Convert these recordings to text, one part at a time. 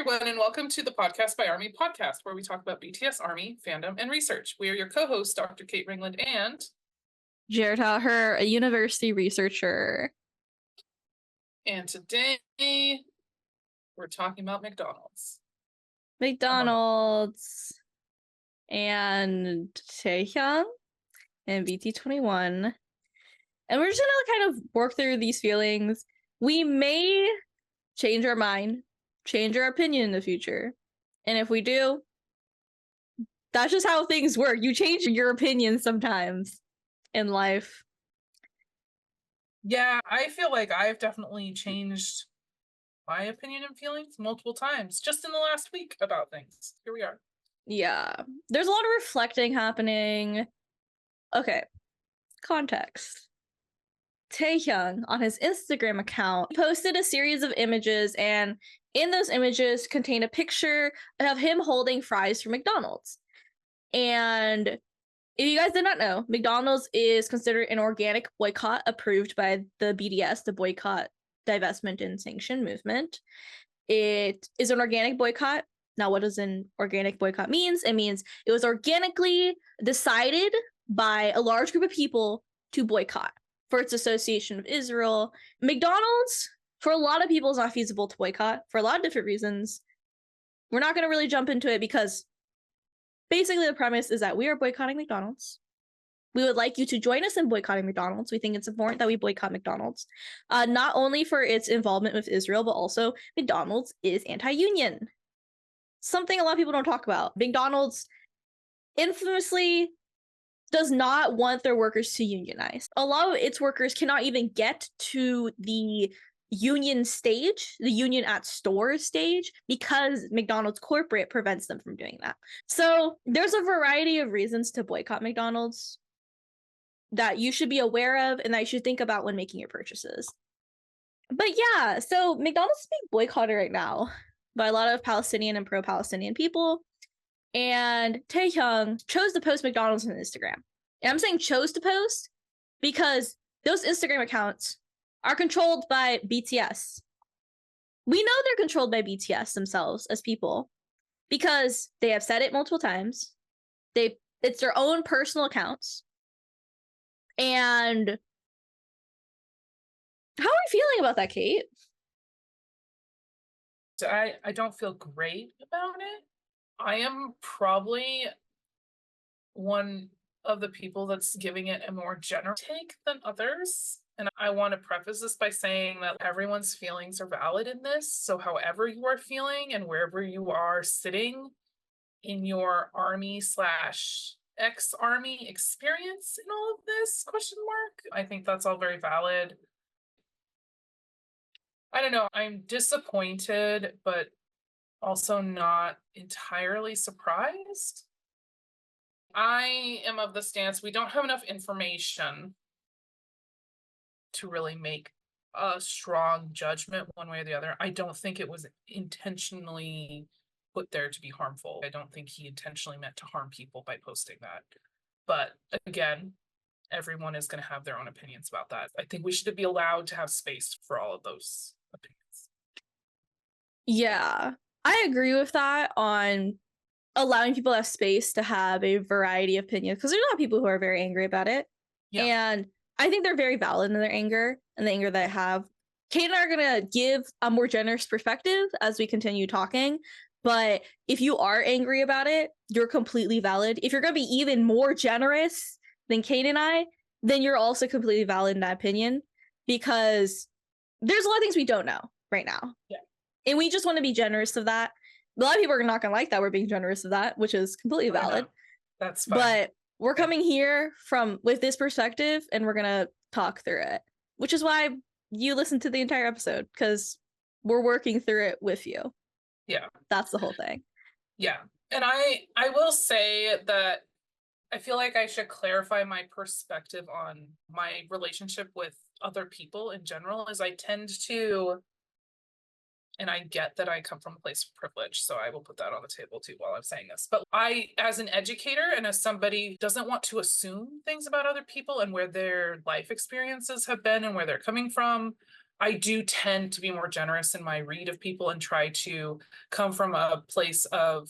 everyone, and welcome to the Podcast by ARMY podcast, where we talk about BTS ARMY, fandom, and research. We are your co-hosts, Dr. Kate Ringland and Jhertau Her, a university researcher. And today we're talking about McDonald's. McDonald's and Taehyung and BT21. And we're just gonna kind of work through these feelings. We may change our mind, change our opinion in the future. And if we do, that's just how things work. You change your opinion sometimes in life. Yeah, I feel like I've definitely changed my opinion and feelings multiple times just in the last week about things. Here we are. Yeah, there's a lot of reflecting happening. Okay, context. Taehyung, on his Instagram account, posted a series of images, and in those images contained a picture of him holding fries from McDonald's. And if you guys did not know, McDonald's is considered an organic boycott approved by the BDS, the Boycott, Divestment, and Sanction Movement. It is an organic boycott. Now, what does an organic boycott means? It means it was organically decided by a large group of people to boycott for its association with Israel. McDonald's, for a lot of people, is not feasible to boycott for a lot of different reasons. We're not going to really jump into it because basically the premise is that we are boycotting McDonald's. We would like you to join us in boycotting McDonald's. We think it's important that we boycott McDonald's, not only for its involvement with Israel, but also McDonald's is anti-union. Something a lot of people don't talk about. McDonald's infamously does not want their workers to unionize. A lot of its workers cannot even get to the union stage, the union at stores stage, because McDonald's corporate prevents them from doing that. So there's a variety of reasons to boycott McDonald's that you should be aware of and that you should think about when making your purchases. But yeah, so McDonald's is being boycotted right now by a lot of Palestinian and pro-Palestinian people. And Taehyung chose to post McDonald's on Instagram. And I'm saying chose to post because those Instagram accounts are controlled by BTS. We know they're controlled by BTS themselves as people because they have said it multiple times. It's their own personal accounts. And how are you feeling about that, Kate? So I don't feel great about it. I am probably one of the people that's giving it a more generous take than others. And I want to preface this by saying that everyone's feelings are valid in this. So however you are feeling and wherever you are sitting in your ARMY / ex-ARMY experience in all of this, ? I think that's all very valid. I don't know. I'm disappointed, but also not entirely surprised. I am of the stance we don't have enough information to really make a strong judgment one way or the other. I don't think it was intentionally put there to be harmful. I don't think he intentionally meant to harm people by posting that. But again, everyone is going to have their own opinions about that. I think we should be allowed to have space for all of those opinions. Yeah, I agree with that on allowing people to have space to have a variety of opinions, because there's a lot of people who are very angry about it. Yeah. And I think they're very valid in their anger and the anger that I have. Kate and I are going to give a more generous perspective as we continue talking. But if you are angry about it, you're completely valid. If you're going to be even more generous than Kate and I, then you're also completely valid in that opinion, because there's a lot of things we don't know right now. Yeah. And we just want to be generous of that. A lot of people are not going to like that we're being generous of that, which is completely valid. That's fine. But we're coming here with this perspective, and we're going to talk through it, which is why you listen to the entire episode, because we're working through it with you. Yeah. That's the whole thing. Yeah. And I will say that I feel like I should clarify my perspective on my relationship with other people in general, as I tend to, and I get that I come from a place of privilege, so I will put that on the table too while I'm saying this. But I, as an educator and as somebody who doesn't want to assume things about other people and where their life experiences have been and where they're coming from, I do tend to be more generous in my read of people and try to come from a place of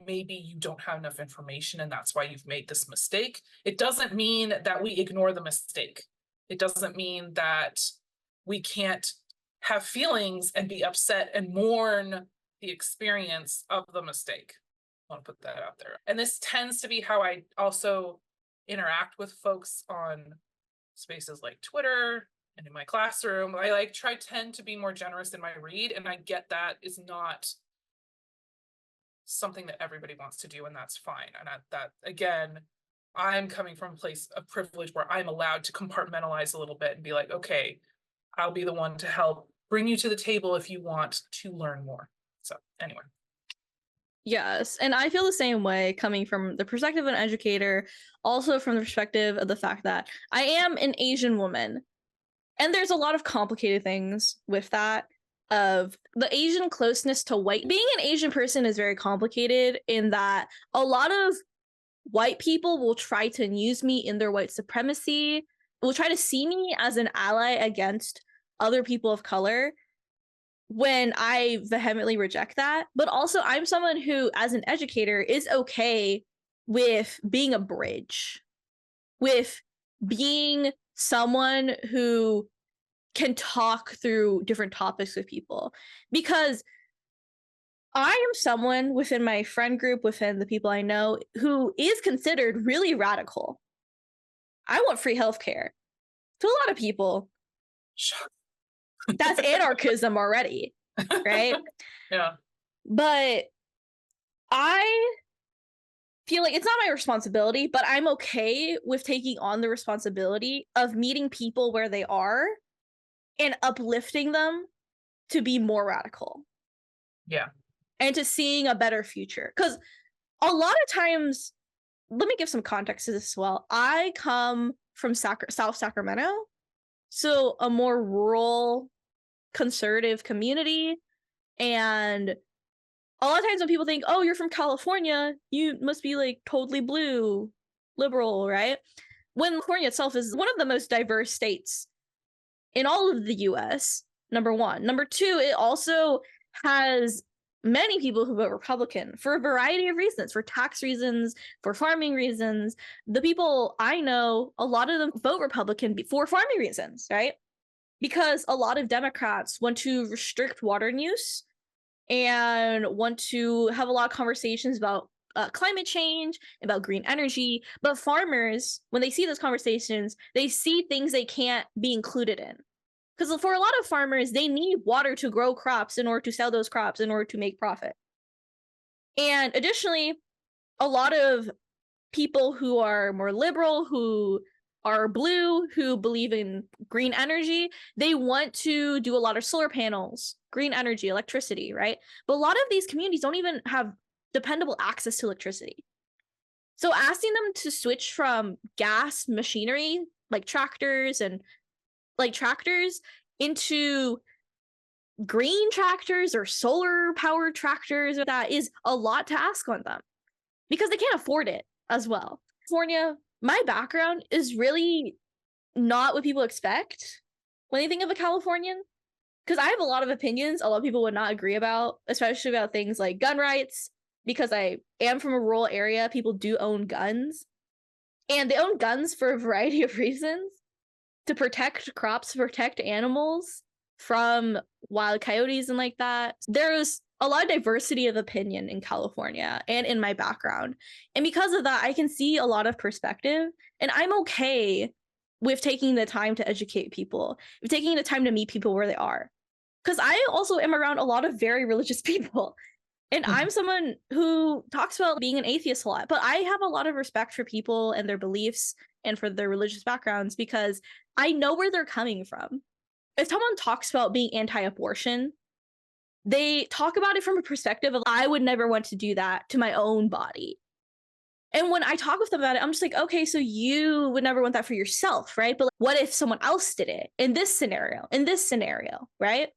maybe you don't have enough information and that's why you've made this mistake. It doesn't mean that we ignore the mistake. It doesn't mean that we can't have feelings and be upset and mourn the experience of the mistake. I want to put that out there. And this tends to be how I also interact with folks on spaces like Twitter and in my classroom. I tend to be more generous in my read, and I get that is not something that everybody wants to do, and that's fine. And that again, I'm coming from a place of privilege where I'm allowed to compartmentalize a little bit and be like, okay, I'll be the one to help bring you to the table if you want to learn more. So anyway. Yes, and I feel the same way coming from the perspective of an educator, also from the perspective of the fact that I am an Asian woman. And there's a lot of complicated things with that, of the Asian closeness to white. Being an Asian person is very complicated in that a lot of white people will try to use me in their white supremacy, will try to see me as an ally against other people of color, when I vehemently reject that. But also, I'm someone who, as an educator, is okay with being a bridge, with being someone who can talk through different topics with people. Because I am someone within my friend group, within the people I know, who is considered really radical. I want free healthcare. To a lot of people, that's anarchism already, right? Yeah. But I feel like it's not my responsibility, but I'm okay with taking on the responsibility of meeting people where they are and uplifting them to be more radical. Yeah. And to seeing a better future. Because a lot of times, let me give some context to this as well. I come from South Sacramento, so a more rural, conservative community. And a lot of times when people think, oh, you're from California, you must be like totally blue, liberal, right? When California itself is one of the most diverse states in all of the US, number one. Number two, it also has many people who vote Republican for a variety of reasons, for tax reasons, for farming reasons. The people I know, a lot of them vote Republican for farming reasons, right? Because a lot of Democrats want to restrict water use and want to have a lot of conversations about climate change, about green energy. But farmers, when they see those conversations, they see things they can't be included in. Because for a lot of farmers, they need water to grow crops in order to sell those crops, in order to make profit. And additionally, a lot of people who are more liberal, who are blue, who believe in green energy, they want to do a lot of solar panels, green energy, electricity, right? But a lot of these communities don't even have dependable access to electricity. So asking them to switch from gas machinery, like tractors into green tractors or solar powered tractors, that is a lot to ask on them because they can't afford it as well. California, my background is really not what people expect when they think of a Californian, because I have a lot of opinions a lot of people would not agree about, especially about things like gun rights. Because I am from a rural area, people do own guns, and they own guns for a variety of reasons: to protect crops, to protect animals from wild coyotes and like that. There's a lot of diversity of opinion in California and in my background. And because of that, I can see a lot of perspective, and I'm okay with taking the time to educate people, with taking the time to meet people where they are. Because I also am around a lot of very religious people. And I'm someone who talks about being an atheist a lot, but I have a lot of respect for people and their beliefs and for their religious backgrounds because I know where they're coming from. If someone talks about being anti-abortion, they talk about it from a perspective of, I would never want to do that to my own body. And when I talk with them about it, I'm just like, okay, so you would never want that for yourself, right? But like, what if someone else did it in this scenario, right?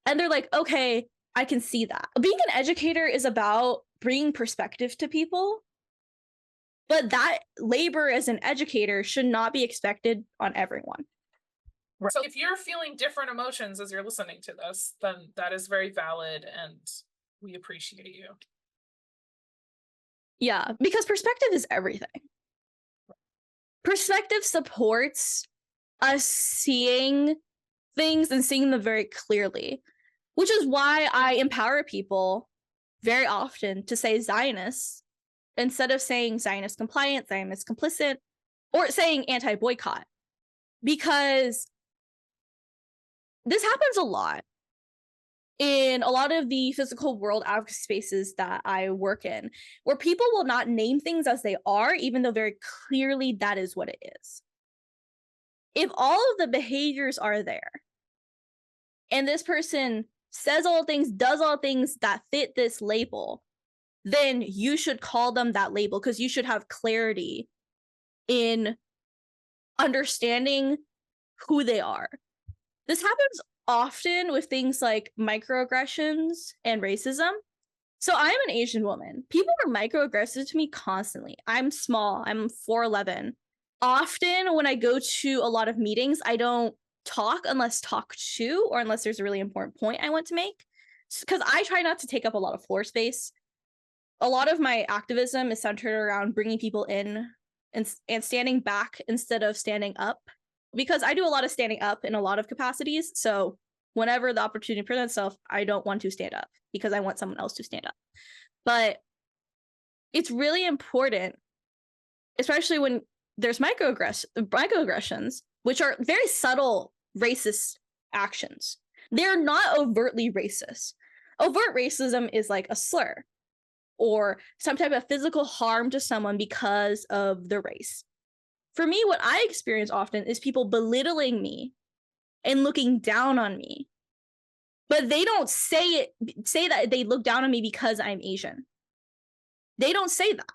And they're like, okay, I can see that. Being an educator is about bringing perspective to people, but that labor as an educator should not be expected on everyone. So if you're feeling different emotions as you're listening to this, then that is very valid and we appreciate you. Yeah, because perspective is everything. Perspective supports us seeing things and seeing them very clearly, which is why I empower people very often to say Zionists instead of saying Zionist compliant, Zionist complicit, or saying anti-boycott, because this happens a lot in a lot of the physical world advocacy spaces that I work in, where people will not name things as they are, even though very clearly that is what it is. If all of the behaviors are there, and this person says all things, does all things that fit this label, then you should call them that label, because you should have clarity in understanding who they are. This happens often with things like microaggressions and racism. So I'm an Asian woman. People are microaggressive to me constantly. I'm small. I'm 4'11". Often when I go to a lot of meetings, I don't talk unless talked to, or unless there's a really important point I want to make, because I try not to take up a lot of floor space. A lot of my activism is centered around bringing people in and standing back instead of standing up, because I do a lot of standing up in a lot of capacities. So whenever the opportunity presents itself, I don't want to stand up because I want someone else to stand up. But it's really important, especially when there's microaggressions, which are very subtle racist actions. They're not overtly racist. Overt racism is like a slur or some type of physical harm to someone because of their race. For me, what I experience often is people belittling me and looking down on me. But they don't say that they look down on me because I'm Asian. They don't say that.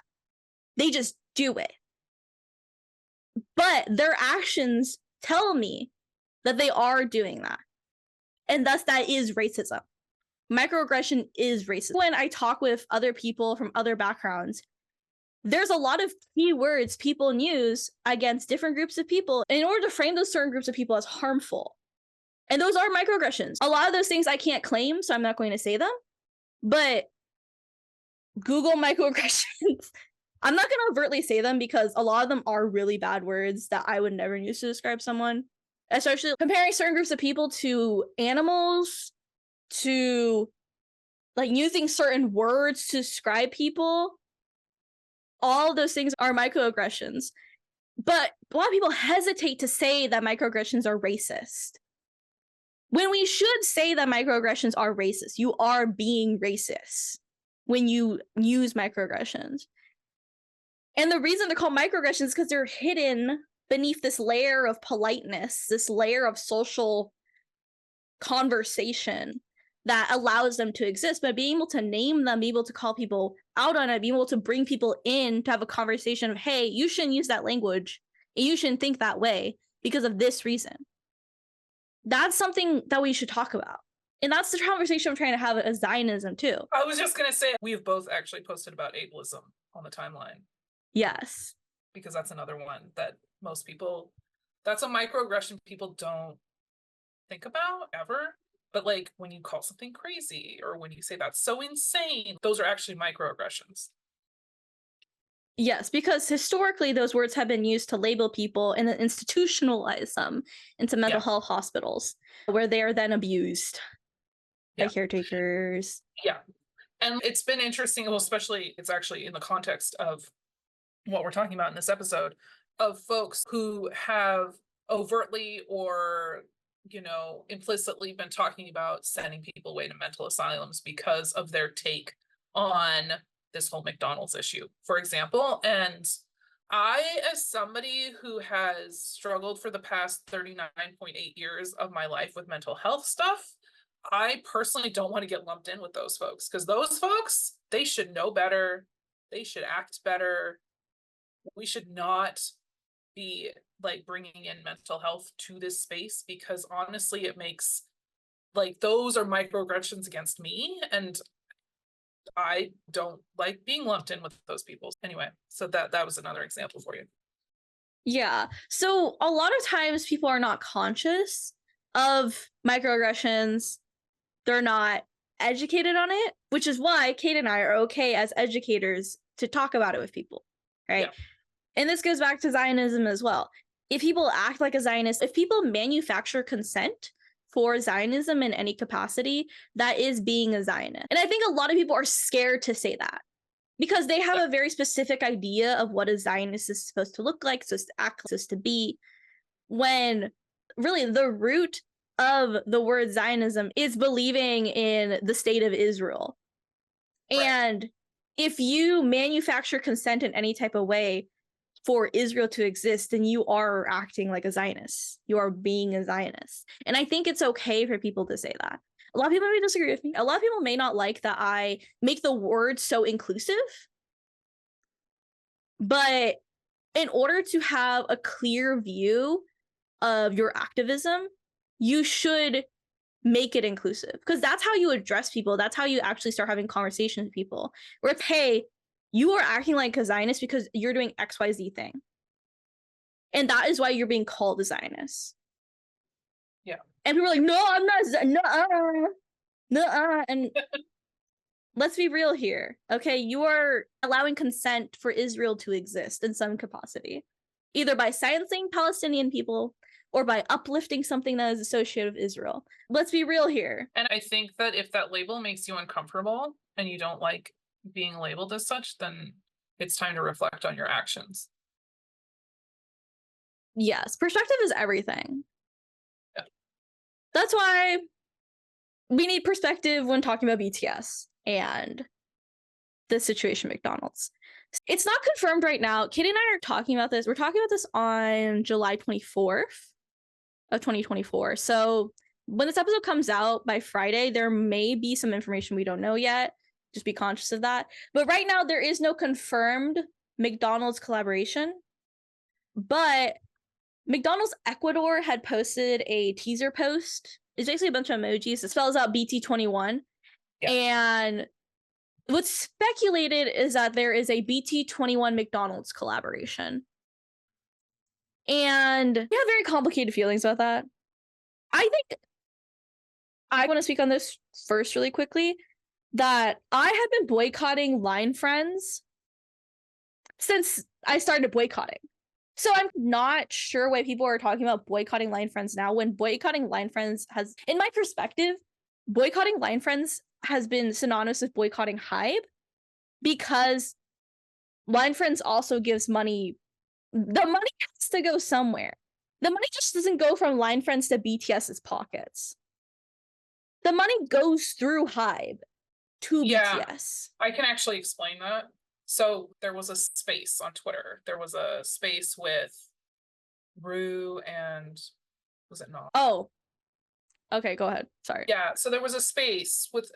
They just do it. But their actions tell me that they are doing that. And thus that is racism. Microaggression is racism. When I talk with other people from other backgrounds, there's a lot of keywords people use against different groups of people in order to frame those certain groups of people as harmful. And those are microaggressions. A lot of those things I can't claim, so I'm not going to say them. But Google microaggressions. I'm not going to overtly say them because a lot of them are really bad words that I would never use to describe someone. Especially comparing certain groups of people to animals, to like using certain words to describe people. All of those things are microaggressions. But a lot of people hesitate to say that microaggressions are racist. When we should say that microaggressions are racist. You are being racist when you use microaggressions. And the reason they're called microaggressions is because they're hidden beneath this layer of politeness, this layer of social conversation that allows them to exist. But being able to name them, be able to call people out on it, being able to bring people in to have a conversation of, hey, you shouldn't use that language, and you shouldn't think that way because of this reason. That's something that we should talk about. And that's the conversation I'm trying to have as Zionism too. I was just going to say, we've both actually posted about ableism on the timeline. Yes. Because that's another one that most people, that's a microaggression people don't think about ever. But like when you call something crazy or when you say that's so insane, those are actually microaggressions. Yes, because historically those words have been used to label people and then institutionalize them into mental health hospitals where they are then abused by caretakers. Yeah. And it's been interesting, well, especially it's actually in the context of what we're talking about in this episode, of folks who have overtly or, you know, implicitly been talking about sending people away to mental asylums because of their take on this whole McDonald's issue, for example. And I, as somebody who has struggled for the past 39.8 years of my life with mental health stuff, I personally don't want to get lumped in with those folks, because those folks, they should know better. They should act better. We should not be like bringing in mental health to this space, because honestly, it makes like, those are microaggressions against me, and I don't like being lumped in with those people. Anyway, so that was another example for you. Yeah. So a lot of times people are not conscious of microaggressions. They're not educated on it, which is why Kate and I are okay as educators to talk about it with people, right? Yeah. And this goes back to Zionism as well. If people act like a Zionist, if people manufacture consent for Zionism in any capacity, that is being a Zionist. And I think a lot of people are scared to say that because they have a very specific idea of what a Zionist is supposed to look like, supposed to act, supposed to be, when really the root of the word Zionism is believing in the state of Israel. Right. And if you manufacture consent in any type of way for Israel to exist, then you are acting like a Zionist. You are being a Zionist. And I think it's okay for people to say that. A lot of people may disagree with me. A lot of people may not like that I make the word so inclusive. But in order to have a clear view of your activism, you should make it inclusive because that's how you address people. That's how you actually start having conversations with people. Where it's, hey, you are acting like a Zionist because you're doing XYZ thing. And that is why you're being called a Zionist. Yeah. And people are like, no, I'm not. No. And let's be real here. Okay. You are allowing consent for Israel to exist in some capacity, either by silencing Palestinian people or by uplifting something that is associated with Israel. Let's be real here. And I think that if that label makes you uncomfortable and you don't like being labeled as such, then it's time to reflect on your actions. Yes, perspective is everything. Yeah. That's why we need perspective when talking about BTS and the situation at McDonald's. It's not confirmed right now. Katie and I are talking about this. We're talking about this on July 24th of 2024. So when this episode comes out by Friday, there may be some information we don't know yet. Just be conscious of that. But right now, there is no confirmed McDonald's collaboration. But McDonald's Ecuador had posted a teaser post. It's basically a bunch of emojis. It spells out BT21. Yeah. And what's speculated is that there is a BT21 McDonald's collaboration. And we have very complicated feelings about that. I think I want to speak on this first really quickly, that I have been boycotting Line Friends since I started boycotting. So I'm not sure why people are talking about boycotting Line Friends now, when boycotting Line Friends has, in my perspective, boycotting Line Friends has been synonymous with boycotting Hybe, because Line Friends also gives money. The money has to go somewhere. The money just doesn't go from Line Friends to BTS's pockets. The money goes through Hybe to BTS. I can actually explain that. So there was a space on Twitter. There was a space with Rue and was it not? Oh, okay, go ahead. Sorry. Yeah, so there was a space with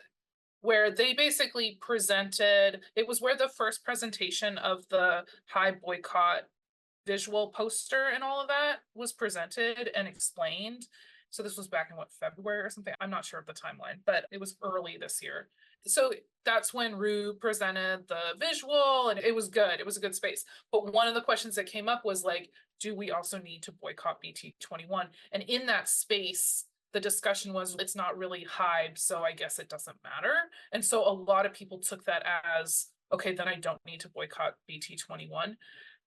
where they basically presented, it was where the first presentation of the Hybe boycott visual poster and all of that was presented and explained. So this was back in February or something. I'm not sure of the timeline, but it was early this year. So that's when Rue presented the visual, and it was good. It was a good space. But one of the questions that came up was like, do we also need to boycott BT21? And in that space, the discussion was, it's not really Hybe, so I guess it doesn't matter. And so a lot of people took that as, okay, then I don't need to boycott BT21.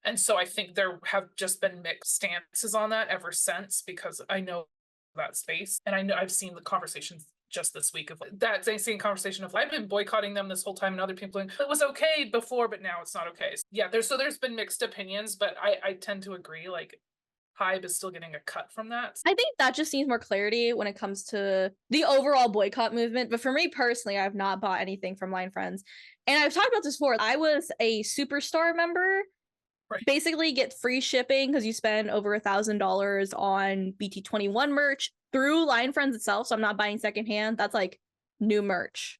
And so I think there have just been mixed stances on that ever since, because I know that space, and I know I've seen the conversations just this week of that same conversation of, I've been boycotting them this whole time, and other people going, it was okay before, but now it's not okay. Yeah, there's been mixed opinions, but I tend to agree, like Hybe is still getting a cut from that. I think that just needs more clarity when it comes to the overall boycott movement. But for me personally, I've not bought anything from Line Friends. And I've talked about this before. I was a Superstar member. Right. Basically get free shipping because you spend over $1,000 on BT21 merch through Line Friends itself. So I'm not buying secondhand. That's like new merch.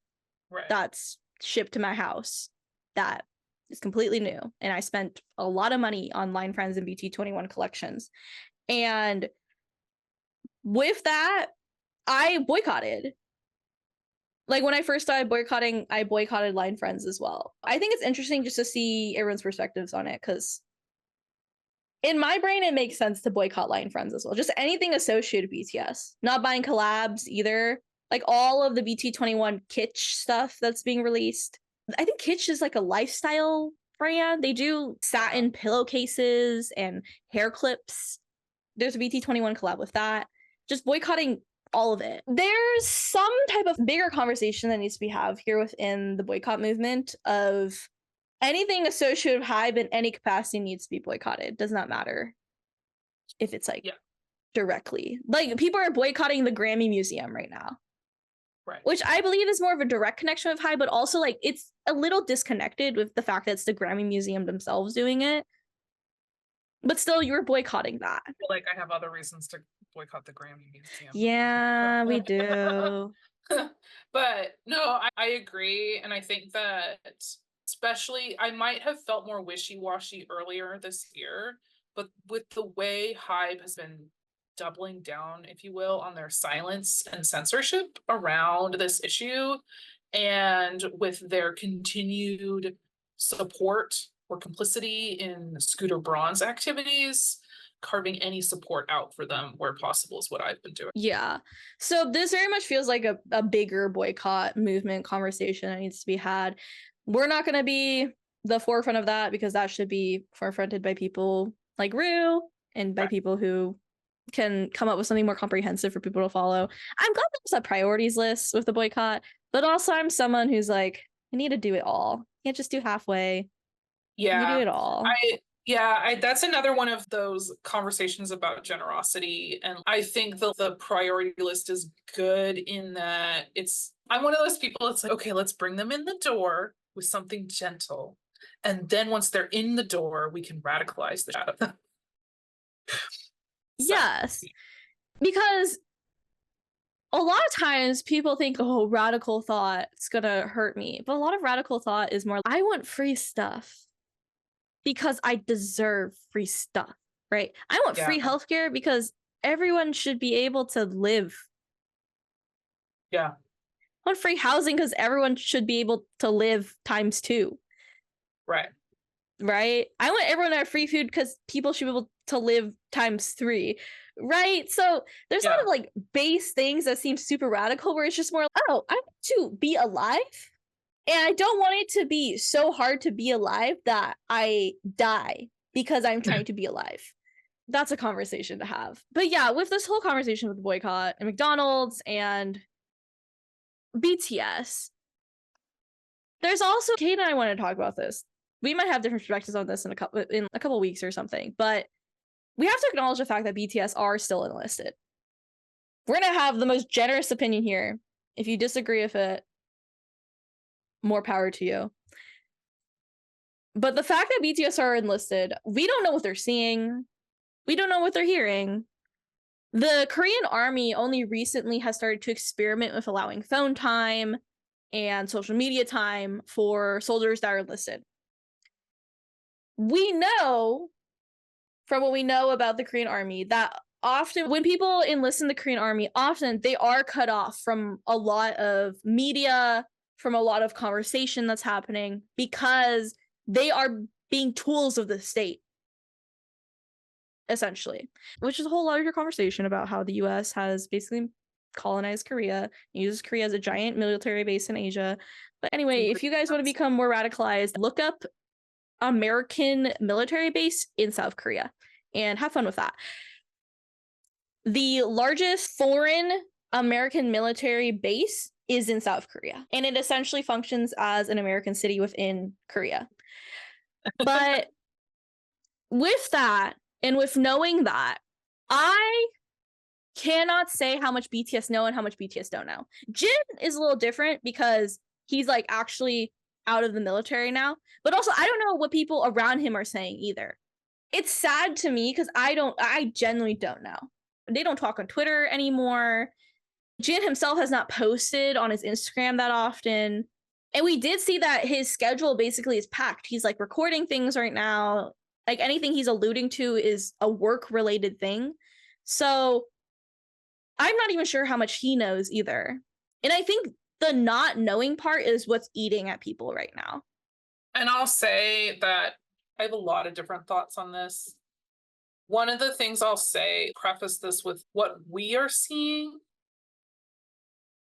Right. That's shipped to my house. That is completely new. And I spent a lot of money on Line Friends and BT21 collections. And with that, I boycotted. Like when I first started boycotting, I boycotted Line Friends as well. I think it's interesting just to see everyone's perspectives on it, because in my brain, it makes sense to boycott Lion Friends as well. Just anything associated with BTS. Not buying collabs either. Like all of the BT21 Kitsch stuff that's being released. I think Kitsch is like a lifestyle brand. They do satin pillowcases and hair clips. There's a BT21 collab with that. Just boycotting all of it. There's some type of bigger conversation that needs to be had here within the boycott movement of anything associated with HYBE in any capacity needs to be boycotted. Does not matter if it's like directly. Like people are boycotting the Grammy Museum right now. Right. Which I believe is more of a direct connection with HYBE, but also like it's a little disconnected with the fact that it's the Grammy Museum themselves doing it. But still, you're boycotting that. I feel like I have other reasons to boycott the Grammy Museum. Yeah, we do. But no, I agree. And I think that especially I might have felt more wishy-washy earlier this year, but with the way HYBE has been doubling down, if you will, on their silence and censorship around this issue, and with their continued support or complicity in Scooter Braun's activities, carving any support out for them where possible is what I've been doing. Yeah. So this very much feels like a bigger boycott movement conversation that needs to be had. We're not going to be the forefront of that because that should be forefronted by people like Rue and by people who can come up with something more comprehensive for people to follow. I'm glad there's a priorities list with the boycott, but also I'm someone who's like, I need to do it all. You can't just do halfway. Yeah. You do it all. That's another one of those conversations about generosity. And I think the priority list is good in that I'm one of those people, it's like, okay, let's bring them in the door with something gentle. And then once they're in the door, we can radicalize the shit out of them. Yes, because a lot of times people think, oh, radical thought, it's gonna hurt me. But a lot of radical thought is more, I want free stuff because I deserve free stuff, right? I want free healthcare because everyone should be able to live. Yeah. I want free housing because everyone should be able to live ×2. Right. Right? I want everyone to have free food because people should be able to live ×3. Right? So there's a lot of like base things that seem super radical where it's just more, oh, I want to be alive. And I don't want it to be so hard to be alive that I die because I'm trying to be alive. That's a conversation to have. But yeah, with this whole conversation with the boycott and McDonald's and BTS, there's also, Kate and I want to talk about this. We might have different perspectives on this in a couple weeks or something, but we have to acknowledge the fact that BTS are still enlisted. We're going to have the most generous opinion here. If you disagree with it, more power to you. But the fact that BTS are enlisted, we don't know what they're seeing. We don't know what they're hearing. The Korean army only recently has started to experiment with allowing phone time and social media time for soldiers that are enlisted. We know from what we know about the Korean army that often when people enlist in the Korean army, often they are cut off from a lot of media, from a lot of conversation that's happening because they are being tools of the state, essentially, which is a whole larger conversation about how the US has basically colonized Korea, uses Korea as a giant military base in Asia. But anyway, if you guys want to become more radicalized, look up American military base in South Korea and have fun with that. The largest foreign American military base is in South Korea, and it essentially functions as an American city within Korea. But with that, and with knowing that, I cannot say how much BTS know and how much BTS don't know. Jin is a little different because he's like actually out of the military now, but also I don't know what people around him are saying either. It's sad to me because I genuinely don't know. They don't talk on Twitter anymore. Jin himself has not posted on his Instagram that often. And we did see that his schedule basically is packed. He's like recording things right now. Like anything he's alluding to is a work-related thing. So I'm not even sure how much he knows either. And I think the not knowing part is what's eating at people right now. And I'll say that I have a lot of different thoughts on this. One of the things I'll say, preface this with what we are seeing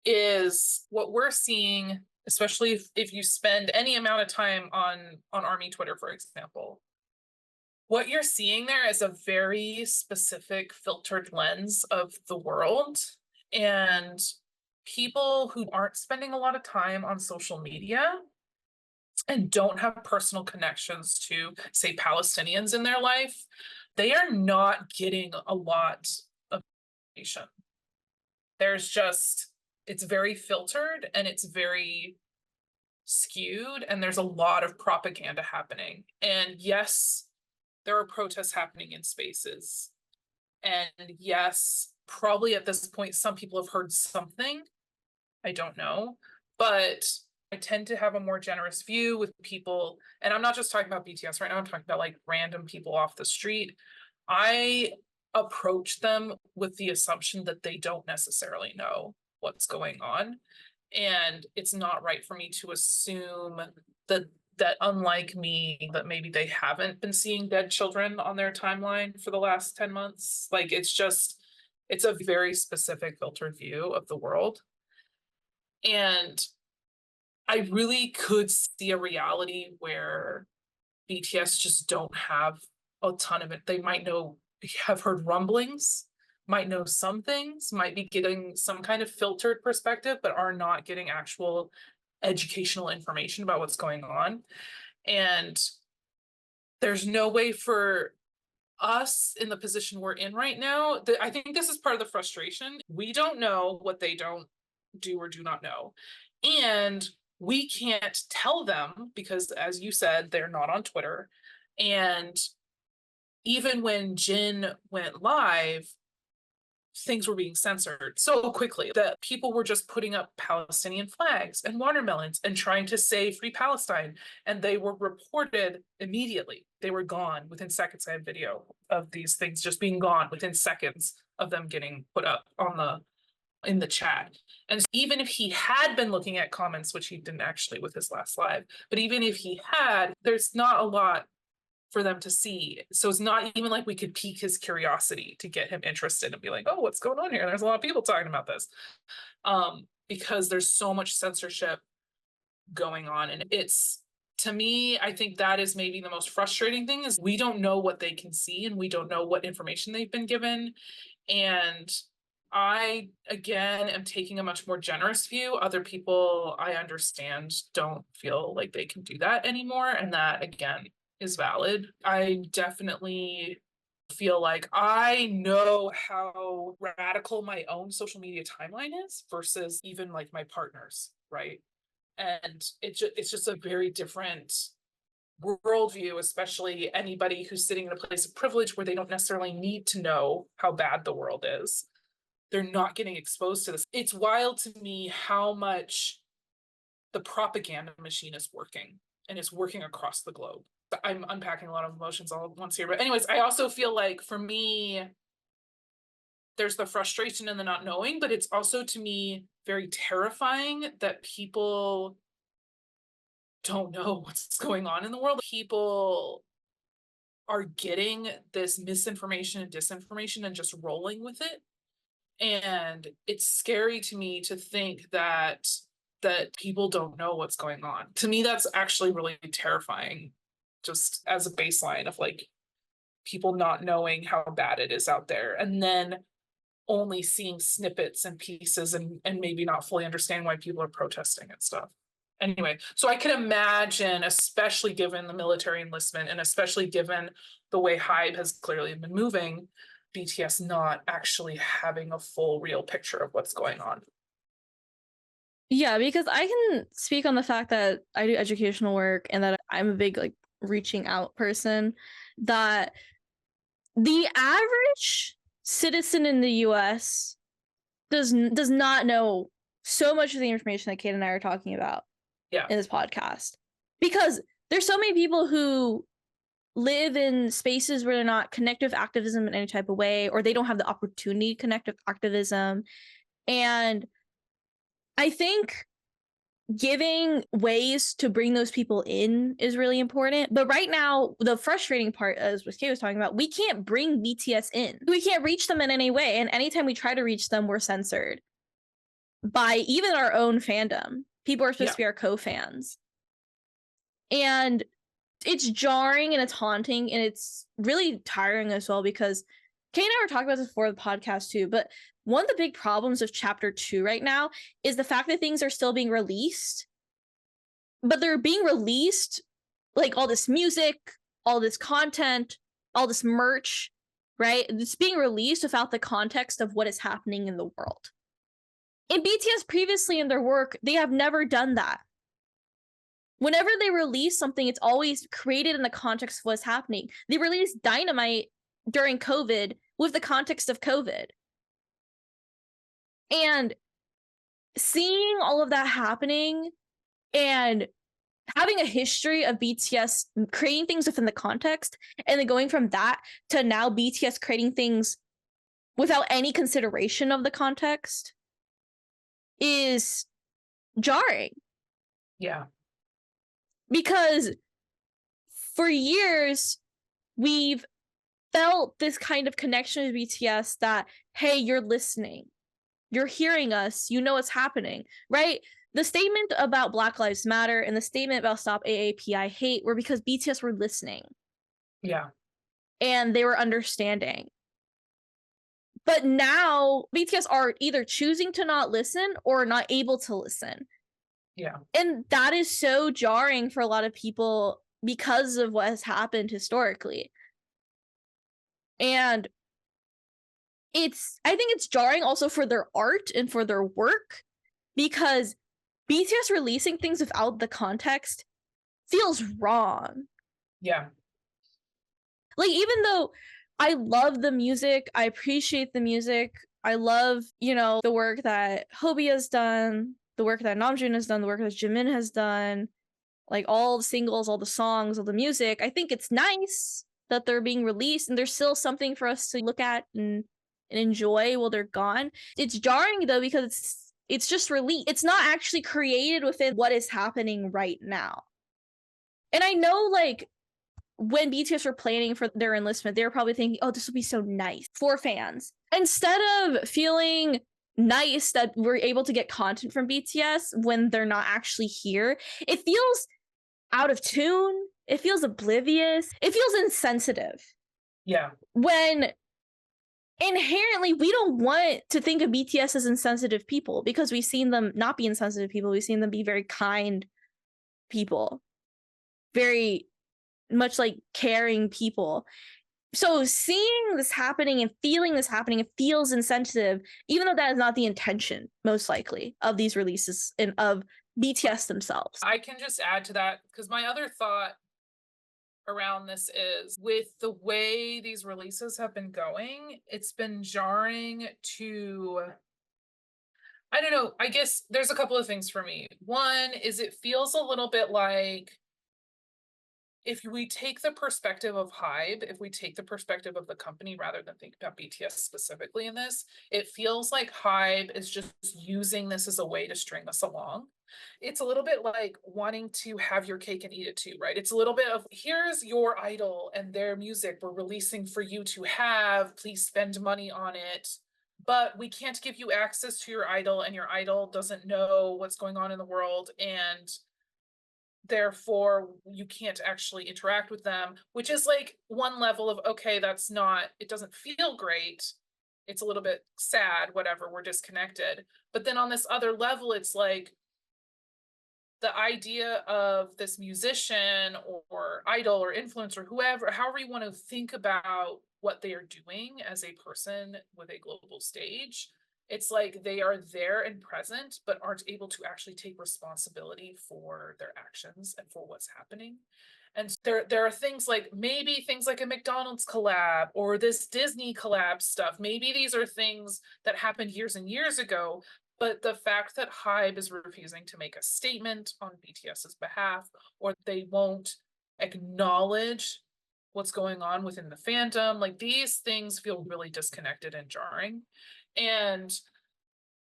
is what we're seeing, especially if you spend any amount of time on Army Twitter, for example. What you're seeing there is a very specific filtered lens of the world, and people who aren't spending a lot of time on social media and don't have personal connections to, say, Palestinians in their life, they are not getting a lot of information. There's just, it's very filtered and it's very skewed, and there's a lot of propaganda happening. And yes, there are protests happening in spaces. And yes, probably at this point, some people have heard something. I don't know. But I tend to have a more generous view with people. And I'm not just talking about BTS right now, I'm talking about like random people off the street. I approach them with the assumption that they don't necessarily know what's going on. And it's not right for me to assume that unlike me, that maybe they haven't been seeing dead children on their timeline for the last 10 months. Like, it's a very specific filtered view of the world. And I really could see a reality where BTS just don't have a ton of it. They might have heard rumblings, might know some things, might be getting some kind of filtered perspective, but are not getting actual educational information about what's going on. And there's no way for us in the position we're in right now. I think this is part of the frustration. We don't know what they don't do or do not know. And we can't tell them because, as you said, they're not on Twitter. And even when Jin went live, things were being censored so quickly that people were just putting up Palestinian flags and watermelons and trying to say Free Palestine. And they were reported immediately. They were gone within seconds. I have video of these things just being gone within seconds of them getting put up in the chat. And even if he had been looking at comments, which he didn't actually with his last live, but even if he had, there's not a lot for them to see. So it's not even like we could pique his curiosity to get him interested and be like, oh, what's going on here? There's a lot of people talking about this. Because there's so much censorship going on. And it's, to me, I think that is maybe the most frustrating thing is we don't know what they can see and we don't know what information they've been given. And I, again, am taking a much more generous view. Other people, I understand, don't feel like they can do that anymore. And that, again, is valid. I definitely feel like I know how radical my own social media timeline is versus even like my partner's, right? And it's just a very different worldview, especially anybody who's sitting in a place of privilege where they don't necessarily need to know how bad the world is. They're not getting exposed to this. It's wild to me how much the propaganda machine is working, and it's working across the globe. I'm unpacking a lot of emotions all at once here. But anyways, I also feel like for me, there's the frustration and the not knowing, but it's also to me very terrifying that people don't know what's going on in the world. People are getting this misinformation and disinformation and just rolling with it. And it's scary to me to think that people don't know what's going on. To me, that's actually really terrifying, just as a baseline of like people not knowing how bad it is out there and then only seeing snippets and pieces and maybe not fully understanding why people are protesting and stuff. Anyway, so I can imagine, especially given the military enlistment and especially given the way HYBE has clearly been moving, BTS not actually having a full real picture of what's going on. Yeah, because I can speak on the fact that I do educational work and that I'm a big like reaching out person, that the average citizen in the US does not know so much of the information that Kate and I are talking about in this podcast. Because there's so many people who live in spaces where they're not connected with activism in any type of way, or they don't have the opportunity to connect with activism. And I think giving ways to bring those people in is really important. But right now, the frustrating part, as what Kate was talking about, we can't bring BTS in. We can't reach them in any way. And anytime we try to reach them, we're censored by even our own fandom. People are supposed to be our co-fans. And it's jarring and it's haunting and it's really tiring as well, because Kate and I were talking about this before the podcast too, but one of the big problems of chapter 2 right now is the fact that things are still being released, but they're being released like all this music, all this content, all this merch, right? It's being released without the context of what is happening in the world. In BTS previously in their work, they have never done that. Whenever they release something, it's always created in the context of what's happening. They released Dynamite during COVID with the context of COVID. And seeing all of that happening and having a history of BTS creating things within the context and then going from that to now BTS creating things without any consideration of the context is jarring. Yeah. Because for years, we've felt this kind of connection with BTS that, hey, you're listening, you're hearing us, you know what's happening, right? The statement about Black Lives Matter and the statement about Stop AAPI Hate were because BTS were listening. Yeah. And they were understanding. But now BTS are either choosing to not listen or not able to listen. Yeah. And that is so jarring for a lot of people because of what has happened historically. And I think it's jarring also for their art and for their work, because BTS releasing things without the context feels wrong. Yeah. Like, even though I love the music, I appreciate the music, I love, the work that Hobie has done, the work that Namjoon has done, the work that Jimin has done, like all the singles, all the songs, all the music. I think it's nice that they're being released and there's still something for us to look at and enjoy while they're gone. It's jarring though, because it's just released. It's not actually created within what is happening right now. And I know, like, when BTS were planning for their enlistment, they were probably thinking, oh, this will be so nice for fans. Instead of feeling nice that we're able to get content from BTS when they're not actually here, it feels out of tune. It feels oblivious. It feels insensitive. Yeah. When inherently we don't want to think of BTS as insensitive people, because we've seen them not be insensitive people. We've seen them be very kind people, very much like caring people. So seeing this happening and feeling this happening, it feels insensitive, even though that is not the intention, most likely, of these releases and of BTS themselves. I can just add to that, because my other thought around this is, with the way these releases have been going, it's been jarring to, I don't know, I guess there's a couple of things for me. One is, it feels a little bit like, if we take the perspective of HYBE, if we take the perspective of the company rather than think about BTS specifically in this, it feels like HYBE is just using this as a way to string us along. It's a little bit like wanting to have your cake and eat it too, right? It's a little bit of, here's your idol and their music we're releasing for you to have, please spend money on it. But we can't give you access to your idol, and your idol doesn't know what's going on in the world, and therefore you can't actually interact with them, which is like one level of, okay, that's not, it doesn't feel great, it's a little bit sad, whatever, we're disconnected. But then on this other level, it's like the idea of this musician or idol or influencer, whoever, however you want to think about what they are doing as a person with a global stage, it's like they are there and present, but aren't able to actually take responsibility for their actions and for what's happening. And there are things like, maybe things like a McDonald's collab or this Disney collab stuff. Maybe these are things that happened years and years ago, but the fact that HYBE is refusing to make a statement on BTS's behalf, or they won't acknowledge what's going on within the fandom, like, these things feel really disconnected and jarring. And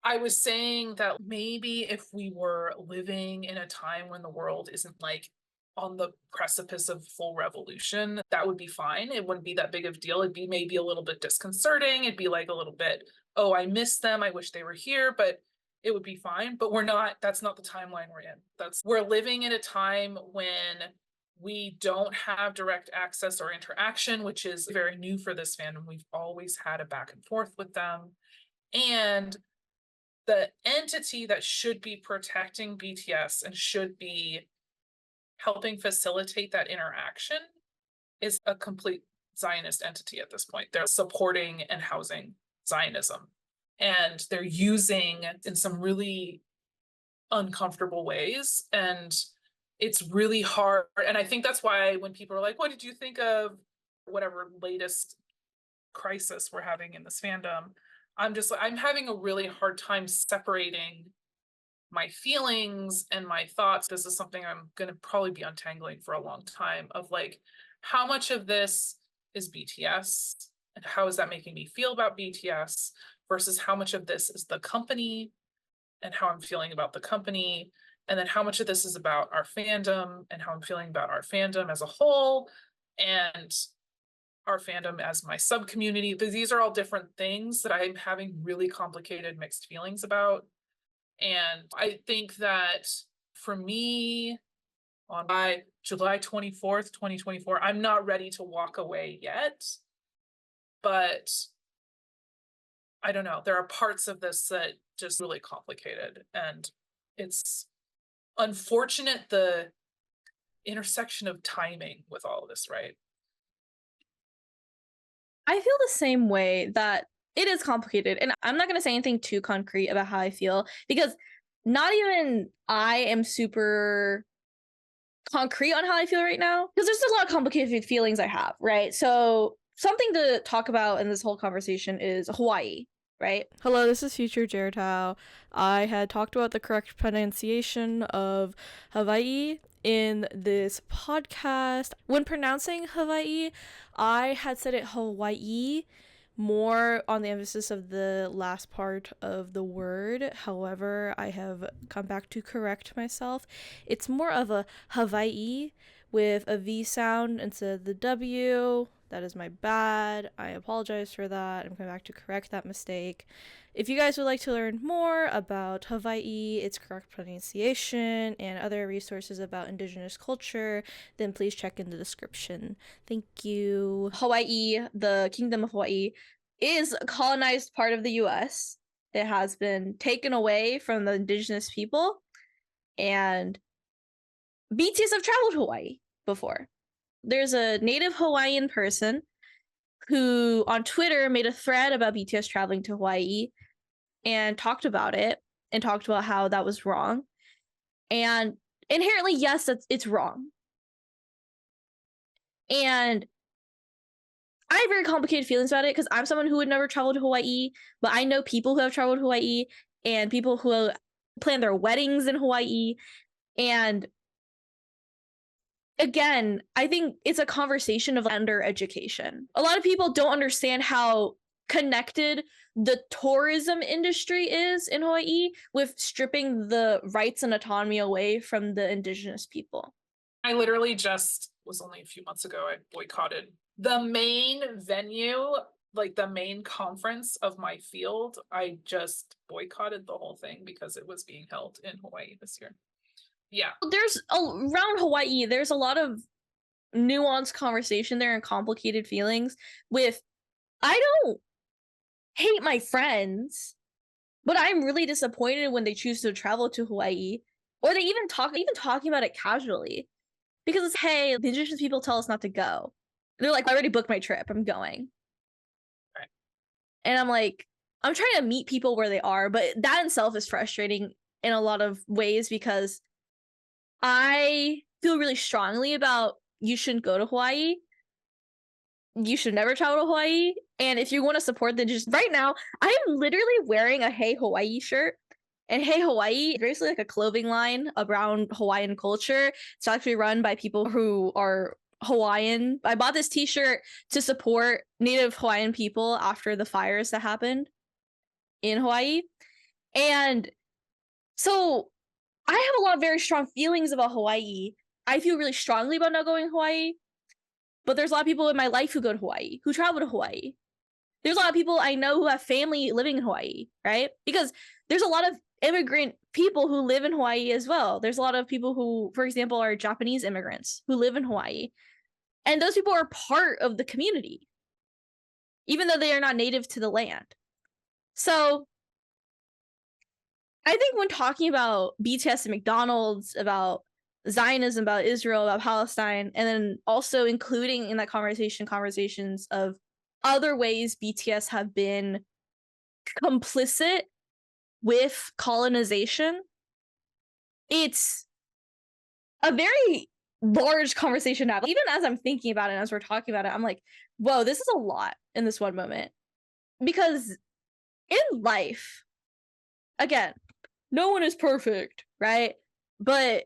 I was saying that maybe if we were living in a time when the world isn't like on the precipice of full revolution, that would be fine. It wouldn't be that big of a deal. It'd be maybe a little bit disconcerting. It'd be like a little bit, oh, I miss them. I wish they were here, but it would be fine. But we're not, that's not the timeline we're in. We're living in a time when we don't have direct access or interaction, which is very new for this fandom. We've always had a back and forth with them. And the entity that should be protecting BTS and should be helping facilitate that interaction is a complete Zionist entity at this point. They're supporting and housing Zionism. And they're using in some really uncomfortable ways. And it's really hard. And I think that's why when people are like, what did you think of whatever latest crisis we're having in this fandom? I'm having a really hard time separating my feelings and my thoughts. This is something I'm going to probably be untangling for a long time of like, how much of this is BTS and how is that making me feel about BTS versus how much of this is the company and how I'm feeling about the company. And then how much of this is about our fandom and how I'm feeling about our fandom as a whole and our fandom as my sub community. These are all different things that I'm having really complicated mixed feelings about. And I think that for me, on July 24th, 2024, I'm not ready to walk away yet. But I don't know. There are parts of this that just really complicated. And it's unfortunate the intersection of timing with all of this, right? I feel the same way that it is complicated. And I'm not going to say anything too concrete about how I feel because not even I am super concrete on how I feel right now because there's a lot of complicated feelings I have, right? So something to talk about in this whole conversation is Hawai'i, right? Hello, this is future Jhertau. I had talked about the correct pronunciation of Hawai'i in this podcast. When pronouncing Hawai'i, I had said it Hawaii, more on the emphasis of the last part of the word. However, I have come back to correct myself. It's more of a Hawaii with a V sound instead of the W. That is my bad. I apologize for that. I'm coming back to correct that mistake. If you guys would like to learn more about Hawai'i, its correct pronunciation, and other resources about indigenous culture, then please check in the description. Thank you. Hawai'i, the Kingdom of Hawaii, is a colonized part of the US. It has been taken away from the indigenous people, and BTS have traveled to Hawaii before. There's a native Hawaiian person who on Twitter made a thread about BTS traveling to Hawaii and talked about it and talked about how that was wrong. And inherently, yes, it's wrong. And I have very complicated feelings about it because I'm someone who would never travel to Hawaii, but I know people who have traveled to Hawaii and people who plan their weddings in Hawaii. And again, I think it's a conversation of under education. A lot of people don't understand how connected the tourism industry is in Hawaii with stripping the rights and autonomy away from the indigenous people. I literally just was only a few months ago, I boycotted the main venue, like the main conference of my field. I just boycotted the whole thing because it was being held in Hawaii this year. Yeah. Around Hawaii, there's a lot of nuanced conversation there and complicated feelings with, I don't hate my friends, but I'm really disappointed when they choose to travel to Hawaii or they even talking about it casually because it's, hey, the indigenous people tell us not to go. They're like, I already booked my trip. I'm going. Right. And I'm like, I'm trying to meet people where they are, but that in itself is frustrating in a lot of ways because I feel really strongly about you shouldn't go to Hawaii. You should never travel to Hawaii. And if you want to support the just right now, I'm literally wearing a Hey Hawaii shirt. And Hey Hawaii is basically like a clothing line around Hawaiian culture. It's actually run by people who are Hawaiian. I bought this t-shirt to support Native Hawaiian people after the fires that happened in Hawaii. And so I have a lot of very strong feelings about Hawaii. I feel really strongly about not going to Hawaii, but there's a lot of people in my life who go to Hawaii, who travel to Hawaii. There's a lot of people I know who have family living in Hawaii, right? Because there's a lot of immigrant people who live in Hawaii as well. There's a lot of people who, for example, are Japanese immigrants who live in Hawaii. And those people are part of the community, even though they are not native to the land. So I think when talking about BTS and McDonald's, about Zionism, about Israel, about Palestine, and then also including in that conversations of other ways BTS have been complicit with colonization, it's a very large conversation to have. Even as I'm thinking about it, as we're talking about it, I'm like, whoa, this is a lot in this one moment. Because in life, again, no one is perfect, right? But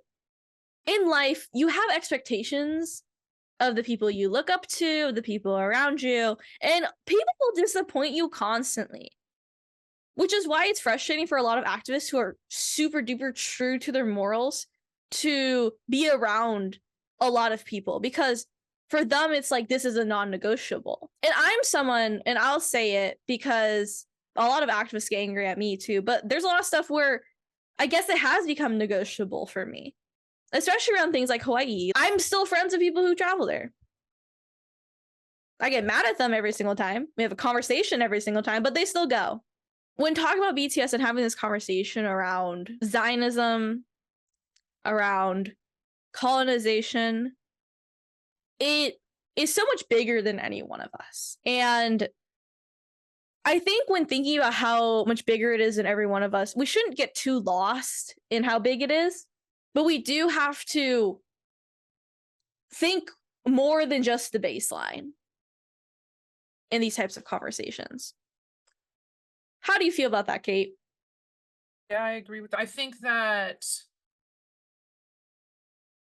in life, you have expectations of the people you look up to, the people around you, and people will disappoint you constantly. Which is why it's frustrating for a lot of activists who are super duper true to their morals to be around a lot of people, because for them, it's like, this is a non-negotiable. And I'm someone, and I'll say it because a lot of activists get angry at me too, but there's a lot of stuff where I guess it has become negotiable for me, especially around things like Hawaii. I'm still friends with people who travel there. I get mad at them every single time. We have a conversation every single time, but they still go. When talking about BTS and having this conversation around Zionism, around colonization, it is so much bigger than any one of us. And I think when thinking about how much bigger it is than every one of us, we shouldn't get too lost in how big it is, but we do have to think more than just the baseline in these types of conversations. How do you feel about that, Kate? Yeah, I agree with that. I think that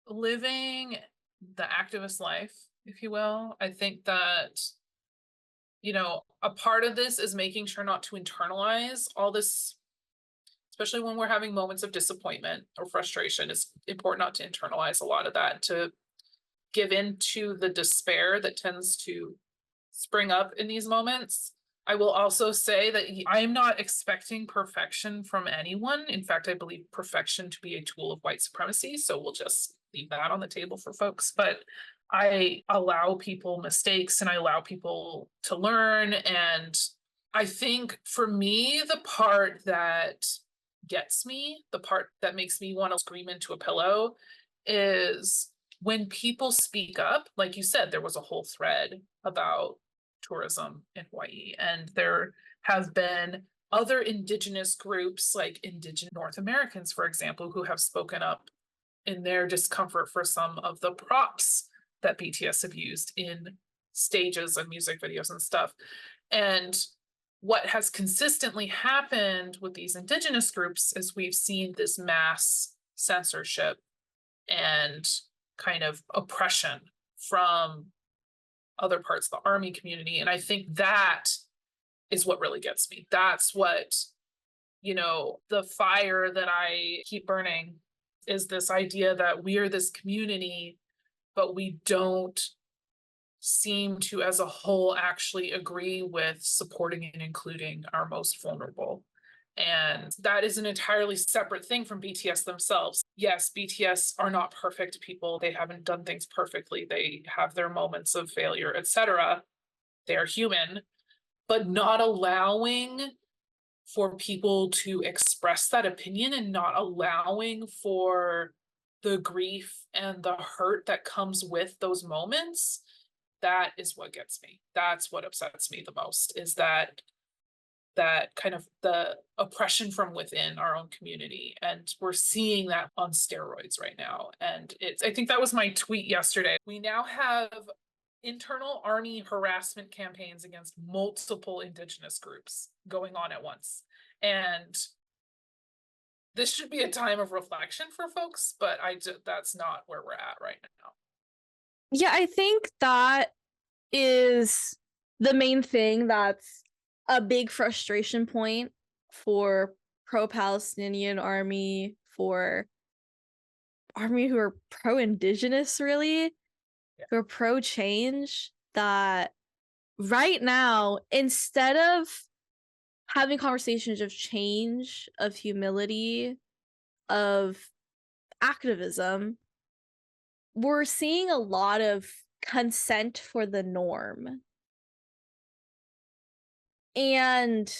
living the activist life, if you will, I think that, you know, a part of this is making sure not to internalize all this, especially when we're having moments of disappointment or frustration. It's important not to internalize a lot of that, to give in to the despair that tends to spring up in these moments. I will also say that I am not expecting perfection from anyone. In fact, I believe perfection to be a tool of white supremacy. So we'll just leave that on the table for folks. But I allow people mistakes and I allow people to learn. And I think for me, the part that gets me, the part that makes me want to scream into a pillow, is when people speak up. Like you said, there was a whole thread about tourism in Hawaii, and there have been other indigenous groups, like Indigenous North Americans, for example, who have spoken up in their discomfort for some of the props that BTS have used in stages and music videos and stuff. And what has consistently happened with these indigenous groups is we've seen this mass censorship and kind of oppression from other parts of the ARMY community. And I think that is what really gets me. That's what, you know, the fire that I keep burning is this idea that we are this community, but we don't seem to, as a whole, actually agree with supporting and including our most vulnerable. And that is an entirely separate thing from BTS themselves. Yes, BTS are not perfect people. They haven't done things perfectly. They have their moments of failure, etc. They are human, but not allowing for people to express that opinion and not allowing for the grief and the hurt that comes with those moments, that is what gets me. That's what upsets me the most, is that kind of the oppression from within our own community. And we're seeing that on steroids right now. And I think that was my tweet yesterday. We now have internal ARMY harassment campaigns against multiple indigenous groups going on at once. And this should be a time of reflection for folks, but that's not where we're at right now. Yeah, I think that is the main thing that's a big frustration point for pro-Palestinian army, for army who are pro-indigenous, really, who are pro-change, that right now, instead of having conversations of change, of humility, of activism, we're seeing a lot of consent for the norm. And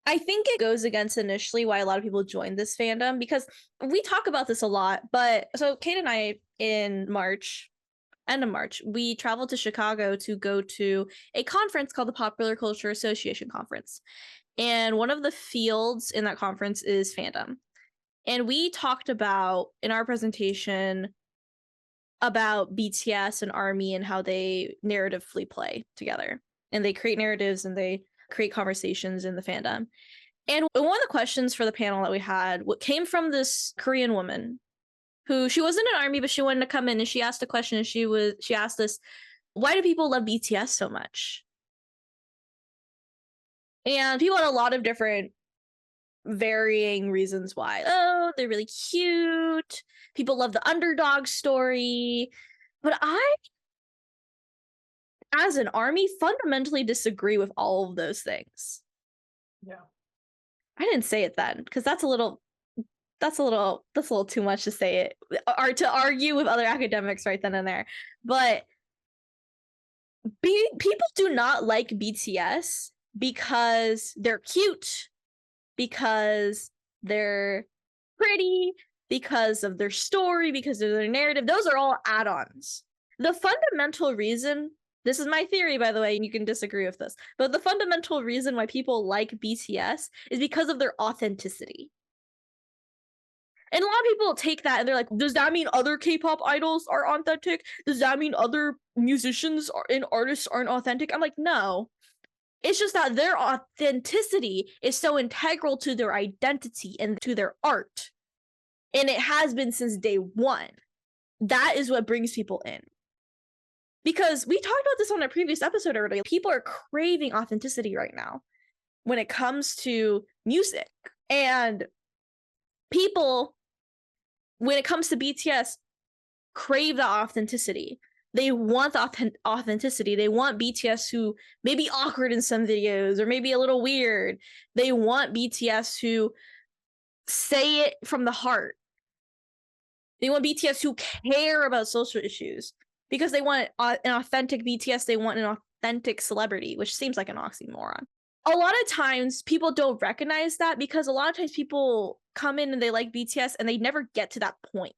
I think it goes against initially why a lot of people joined this fandom, because we talk about this a lot. But so Kate and I, in March, end of March, we traveled to Chicago to go to a conference called the Popular Culture Association Conference. And one of the fields in that conference is fandom. And we talked about, in our presentation, about BTS and ARMY and how they narratively play together. And they create narratives and they create conversations in the fandom. And one of the questions for the panel that we had came from this Korean woman who, she wasn't an ARMY, but she wanted to come in, and she asked a question, and she asked us, why do people love BTS so much? And people had a lot of different varying reasons why. Oh, they're really cute. People love the underdog story. But I, as an ARMY, fundamentally disagree with all of those things. Yeah. I didn't say it then, because that's a little too much to say it, or to argue with other academics right then and there. But people do not like BTS because they're cute, because they're pretty, because of their story, because of their narrative. Those are all add-ons. The fundamental reason, this is my theory, by the way, and you can disagree with this, but the fundamental reason why people like BTS is because of their authenticity. And a lot of people take that and they're like, does that mean other K-pop idols are authentic? Does that mean other musicians and artists aren't authentic? I'm like, no. It's just that their authenticity is so integral to their identity and to their art. And it has been since day one. That is what brings people in. Because we talked about this on a previous episode already. People are craving authenticity right now when it comes to music. And people, when it comes to BTS, crave the authenticity. They want the authenticity. They want BTS who may be awkward in some videos or maybe a little weird. They want BTS who say it from the heart. They want BTS who care about social issues, because they want an authentic BTS. They want an authentic celebrity, which seems like an oxymoron. A lot of times people don't recognize that, because a lot of times people come in and they like BTS and they never get to that point.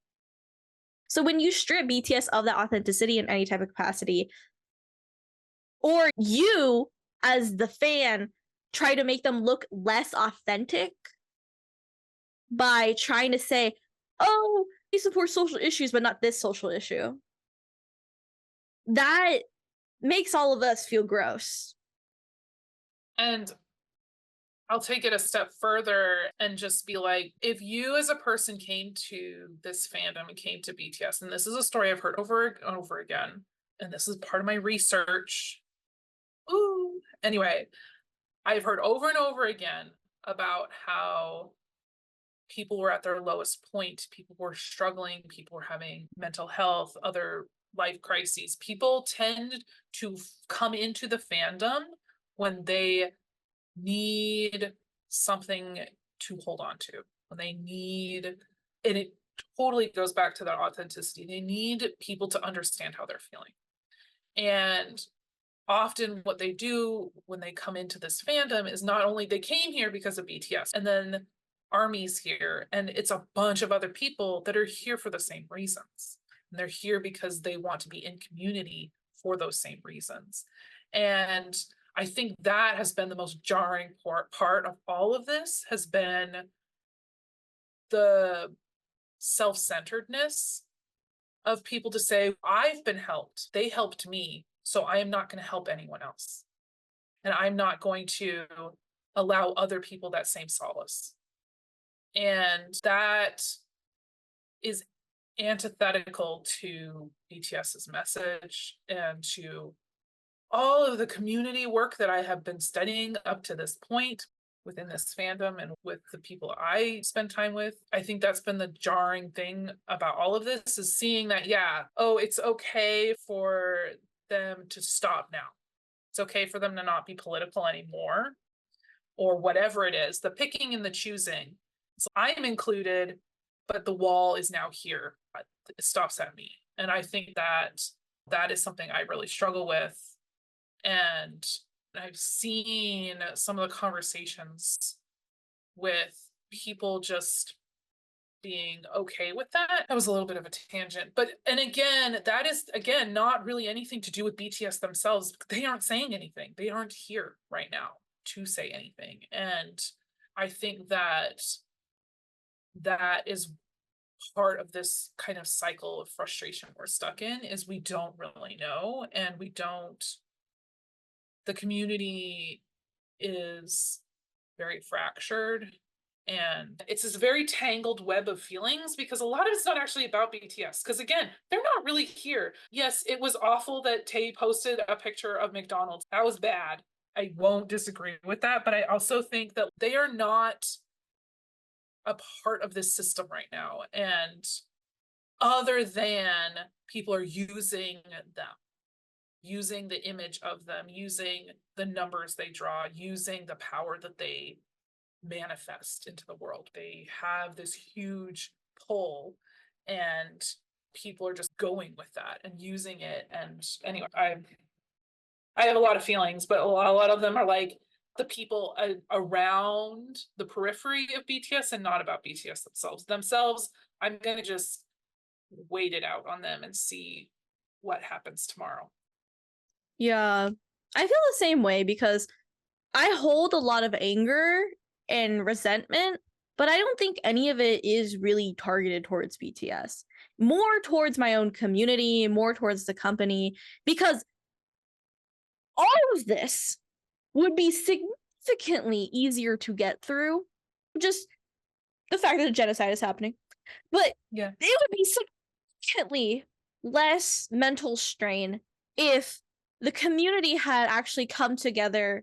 So when you strip BTS of that authenticity in any type of capacity, or you as the fan try to make them look less authentic by trying to say, oh, we support social issues, but not this social issue, that makes all of us feel gross. And I'll take it a step further and just be like, if you as a person came to this fandom and came to BTS, and this is a story I've heard over and over again, and this is part of my research. Ooh. Anyway, I've heard over and over again about how people were at their lowest point, people were struggling, people were having mental health, other life crises. People tend to come into the fandom when they need something to hold on to, when they need, and it totally goes back to that authenticity. They need people to understand how they're feeling. And often what they do when they come into this fandom is not only they came here because of BTS, and then ARMY's here, and it's a bunch of other people that are here for the same reasons. And they're here because they want to be in community for those same reasons. And I think that has been the most jarring part of all of this, has been the self-centeredness of people to say, I've been helped, they helped me, so I am not going to help anyone else. And I'm not going to allow other people that same solace. And that is antithetical to BTS's message and to all of the community work that I have been studying up to this point. within this fandom and with the people I spend time with. I think that's been the jarring thing about all of this, is seeing that, yeah, oh, it's okay for them to stop now. It's okay for them to not be political anymore, or whatever it is, the picking and the choosing. So I'm included, but the wall is now here. It stops at me. And I think that is something I really struggle with. And I've seen some of the conversations with people just being okay with that. That was a little bit of a tangent. But, and again, that is, again, not really anything to do with BTS themselves. They aren't saying anything. They aren't here right now to say anything. And I think that is part of this kind of cycle of frustration we're stuck in, is we don't really know, and the community is very fractured, and it's this very tangled web of feelings, because a lot of it's not actually about BTS, because again, they're not really here. Yes, it was awful that Tay posted a picture of McDonald's. That was bad. I won't disagree with that, but I also think that they are not a part of this system right now. And other than people are using them, using the image of them, using the numbers they draw, using the power that they manifest into the world. They have this huge pull, and people are just going with that and using it. And anyway, I have a lot of feelings, but a lot of them are like the people around the periphery of BTS, and not about BTS themselves. I'm gonna just wait it out on them and see what happens tomorrow. Yeah, I feel the same way, because I hold a lot of anger and resentment, but I don't think any of it is really targeted towards BTS. More towards my own community, more towards the company, because all of this would be significantly easier to get through. Just the fact that a genocide is happening. But yeah, it would be significantly less mental strain if the community had actually come together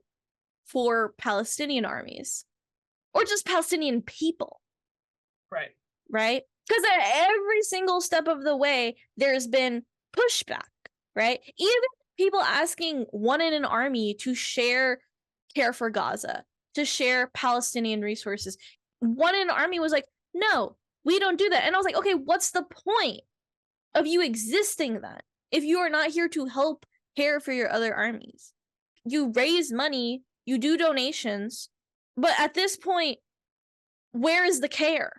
for Palestinian armies, or just Palestinian people. right. Right? Because at every single step of the way, there's been pushback, right? Even people asking one in an army to share care for Gaza, to share Palestinian resources. One in an army was like, no, we don't do that. And I was like, okay, what's the point of you existing then, if you are not here to help care for your other armies? You raise money, you do donations, but at this point, where is the care?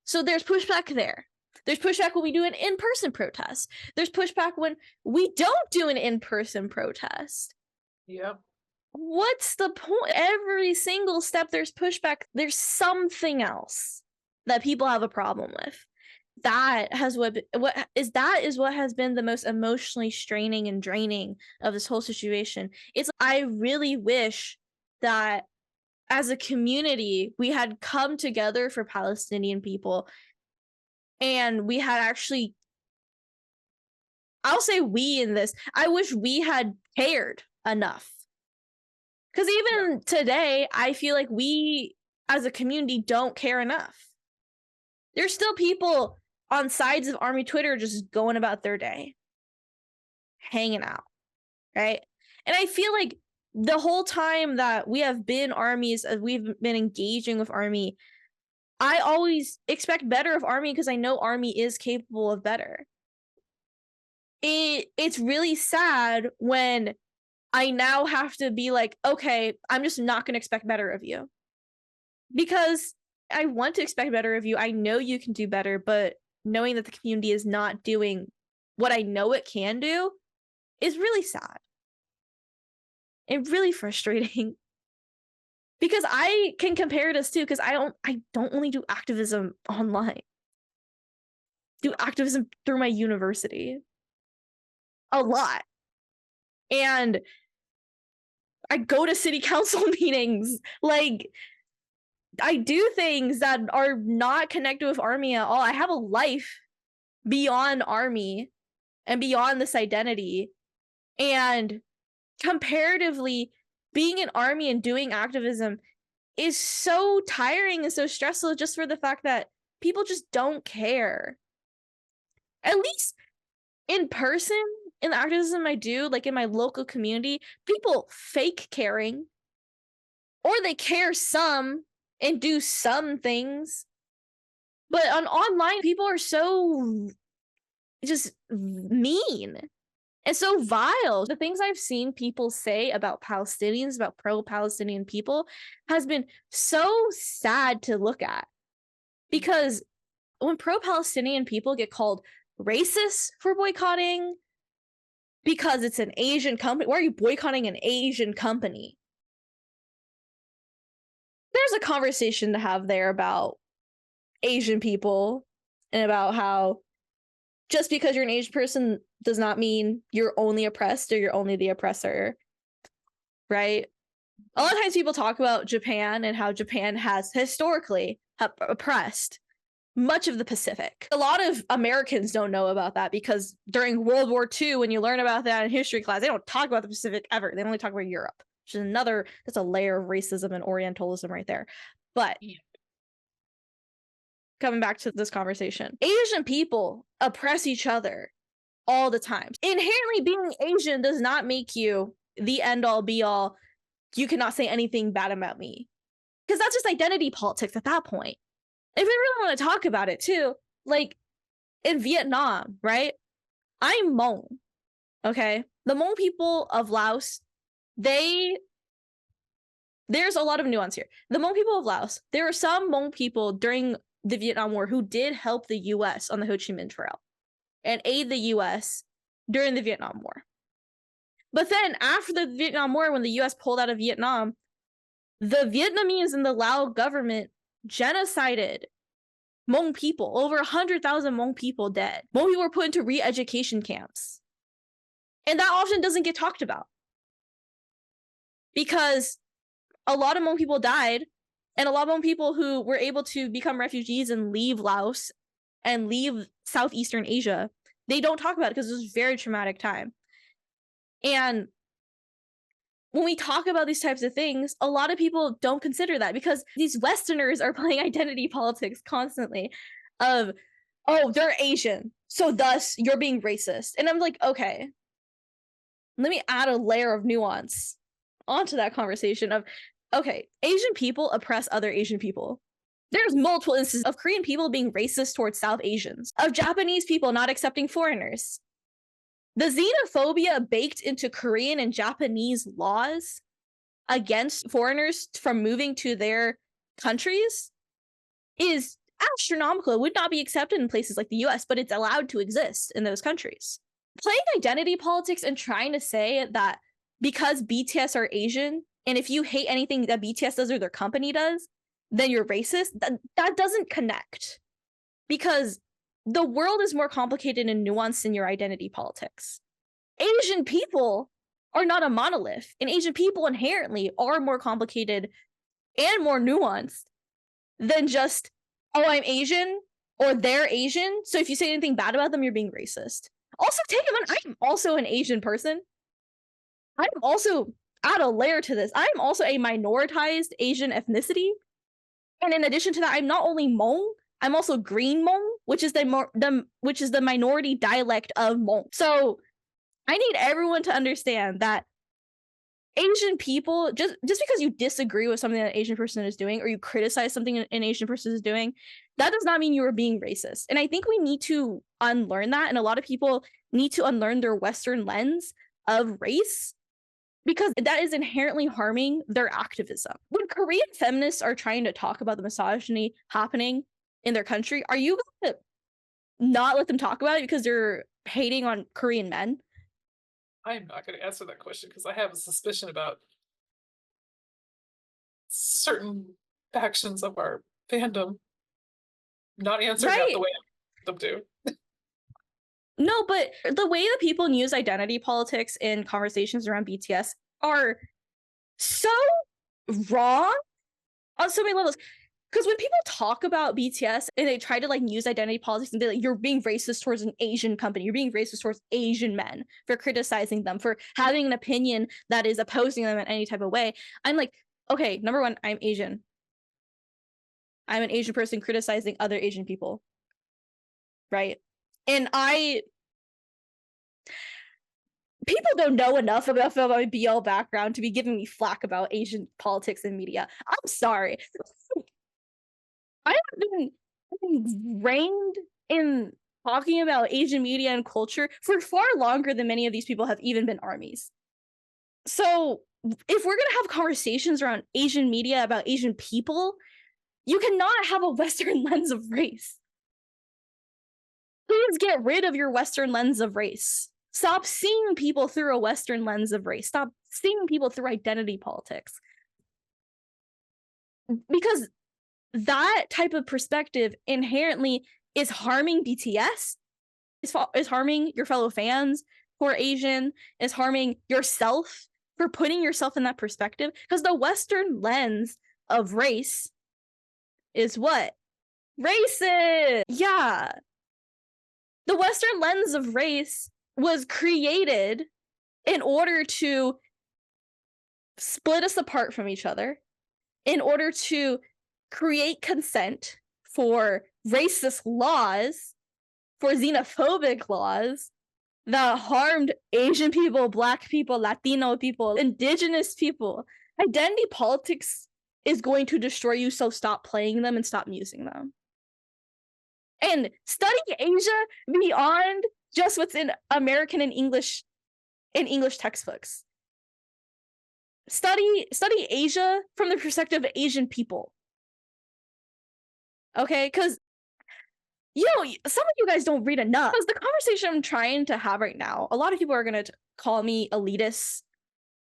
So there's pushback there. There's pushback when we do an in-person protest. There's pushback when we don't do an in-person protest. Yep. What's the point? Every single step there's pushback. There's something else that people have a problem with. That is what has been the most emotionally straining and draining of this whole situation. I really wish that as a community, we had come together for Palestinian people, and we had actually, I'll say we in this, I wish we had cared enough. Because even today, I feel like we as a community don't care enough. There's still people on sides of Army Twitter just going about their day, hanging out, right? And I feel like the whole time that we have been armies, as we've been engaging with Army, I always expect better of Army, because I know Army is capable of better. It's really sad when I now have to be like, okay, I'm just not going to expect better of you, because I want to expect better of you. I know you can do better, but knowing that the community is not doing what I know it can do is really sad and really frustrating. Because I can compare this too, because I don't only do activism online. Do activism through my university a lot. And I go to city council meetings. Like, I do things that are not connected with Army at all. I have a life beyond Army and beyond this identity. And comparatively, being in Army and doing activism is so tiring and so stressful just for the fact that people just don't care. At least in person, in the activism I do, like in my local community, people fake caring, or they care some and do some things. But on online, people are so just mean and so vile. The things I've seen people say about Palestinians, about pro-Palestinian people, has been so sad to look at. Because when pro-Palestinian people get called racist for boycotting because it's an Asian company, why are you boycotting an Asian company? There's a conversation to have there about Asian people and about how just because you're an Asian person does not mean you're only oppressed or you're only the oppressor, right? A lot of times people talk about Japan and how Japan has historically oppressed much of the Pacific. A lot of Americans don't know about that because during World War II, when you learn about that in history class, they don't talk about the Pacific ever. They only talk about Europe, which is that's a layer of racism and Orientalism right there. But coming back to this conversation, Asian people oppress each other all the time. Inherently being Asian does not make you the end all be all. You cannot say anything bad about me. Because that's just identity politics at that point. If we really want to talk about it too, like in Vietnam, right? I'm Hmong, okay? The Hmong people of Laos, there's a lot of nuance here. The Hmong people of Laos, there were some Hmong people during the Vietnam War who did help the US on the Ho Chi Minh Trail and aid the US during the Vietnam War. But then after the Vietnam War, when the US pulled out of Vietnam, the Vietnamese and the Lao government genocided Hmong people. Over 100,000 Hmong people dead. Hmong people were put into re-education camps. And that often doesn't get talked about. Because a lot of Hmong people died, and a lot of Hmong people who were able to become refugees and leave Laos and leave Southeastern Asia, they don't talk about it because it was a very traumatic time. And when we talk about these types of things, a lot of people don't consider that because these Westerners are playing identity politics constantly of, oh, they're Asian, so thus you're being racist. And I'm like, okay, let me add a layer of nuance onto that conversation of, okay, Asian people oppress other Asian people. There's multiple instances of Korean people being racist towards South Asians, of Japanese people not accepting foreigners. The xenophobia baked into Korean and Japanese laws against foreigners from moving to their countries is astronomical. It would not be accepted in places like the US, but it's allowed to exist in those countries. Playing identity politics and trying to say that because BTS are Asian, and if you hate anything that BTS does or their company does, then you're racist, that doesn't connect. Because the world is more complicated and nuanced in your identity politics. Asian people are not a monolith, and Asian people inherently are more complicated and more nuanced than just, oh, I'm Asian or they're Asian, so if you say anything bad about them, you're being racist. Also, take a minute, I'm also an Asian person. I'm also, add a layer to this, I'm also a minoritized Asian ethnicity. And in addition to that, I'm not only Hmong, I'm also Green Hmong, which is the minority dialect of Hmong. So I need everyone to understand that Asian people, just because you disagree with something that an Asian person is doing or you criticize something an Asian person is doing, that does not mean you are being racist. And I think we need to unlearn that. And a lot of people need to unlearn their Western lens of race because that is inherently harming their activism. When Korean feminists are trying to talk about the misogyny happening in their country, are you going to not let them talk about it because they're hating on Korean men? I'm not going to answer that question because I have a suspicion about certain factions of our fandom not answering that the way I want them to. No, but the way that people use identity politics in conversations around BTS are so wrong on so many levels. Because when people talk about BTS and they try to like use identity politics and be like, you're being racist towards an Asian company, you're being racist towards Asian men for criticizing them, for having an opinion that is opposing them in any type of way. I'm like, Okay, number one, I'm Asian. I'm an Asian person criticizing other Asian people. Right? And people don't know enough about my BL background to be giving me flack about Asian politics and media. I'm sorry. I have been ingrained in talking about Asian media and culture for far longer than many of these people have even been armies. So if we're gonna have conversations around Asian media about Asian people, you cannot have a Western lens of race. Please get rid of your Western lens of race. Stop seeing people through a Western lens of race. Stop seeing people through identity politics. Because that type of perspective inherently is harming BTS, is harming your fellow fans who are Asian, is harming yourself for putting yourself in that perspective. Because the Western lens of race is what? Racist! Yeah. The Western lens of race was created in order to split us apart from each other, in order to create consent for racist laws, for xenophobic laws that harmed Asian people, Black people, Latino people, Indigenous people. Identity politics is going to destroy you, so stop playing them and stop using them. And study Asia beyond just what's in American and English textbooks. Study Asia from the perspective of Asian people. Okay, because some of you guys don't read enough. Because the conversation I'm trying to have right now, a lot of people are gonna call me elitist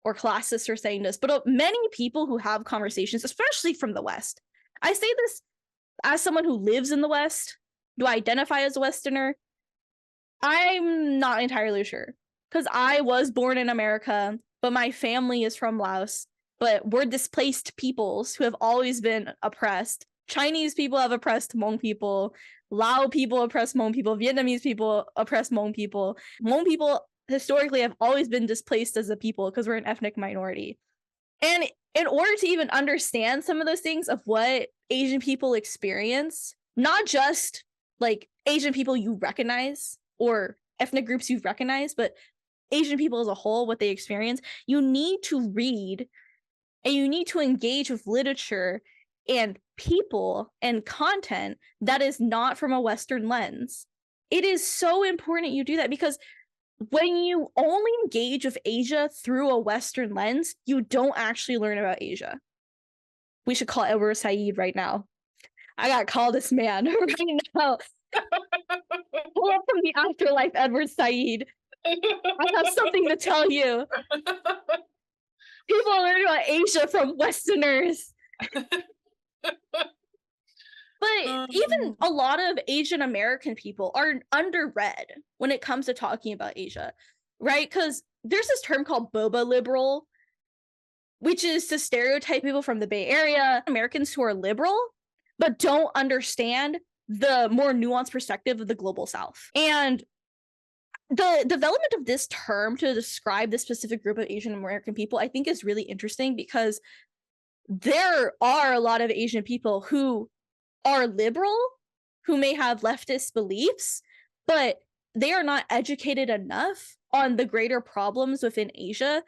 or classist for saying this, but many people who have conversations, especially from the West, I say this as someone who lives in the West. Do I identify as a Westerner? I'm not entirely sure, because I was born in America, but my family is from Laos. But we're displaced peoples who have always been oppressed. Chinese people have oppressed Hmong people. Lao people oppress Hmong people. Vietnamese people oppress Hmong people. Hmong people historically have always been displaced as a people because we're an ethnic minority. And in order to even understand some of those things of what Asian people experience, not just like Asian people you recognize or ethnic groups you recognize, but Asian people as a whole, what they experience, you need to read and you need to engage with literature and people and content that is not from a Western lens. It is so important you do that, because when you only engage with Asia through a Western lens, you don't actually learn about Asia. We should call Edward Said right now. I gotta call this man right now. Pull up from the afterlife, Edward Said. I have something to tell you. People learn about Asia from Westerners. But even a lot of Asian American people are underread when it comes to talking about Asia, right? Because there's this term called boba liberal, which is to stereotype people from the Bay Area, Americans who are liberal, but don't understand the more nuanced perspective of the global South. And the development of this term to describe this specific group of Asian American people, I think, is really interesting, because there are a lot of Asian people who are liberal, who may have leftist beliefs, but they are not educated enough on the greater problems within Asia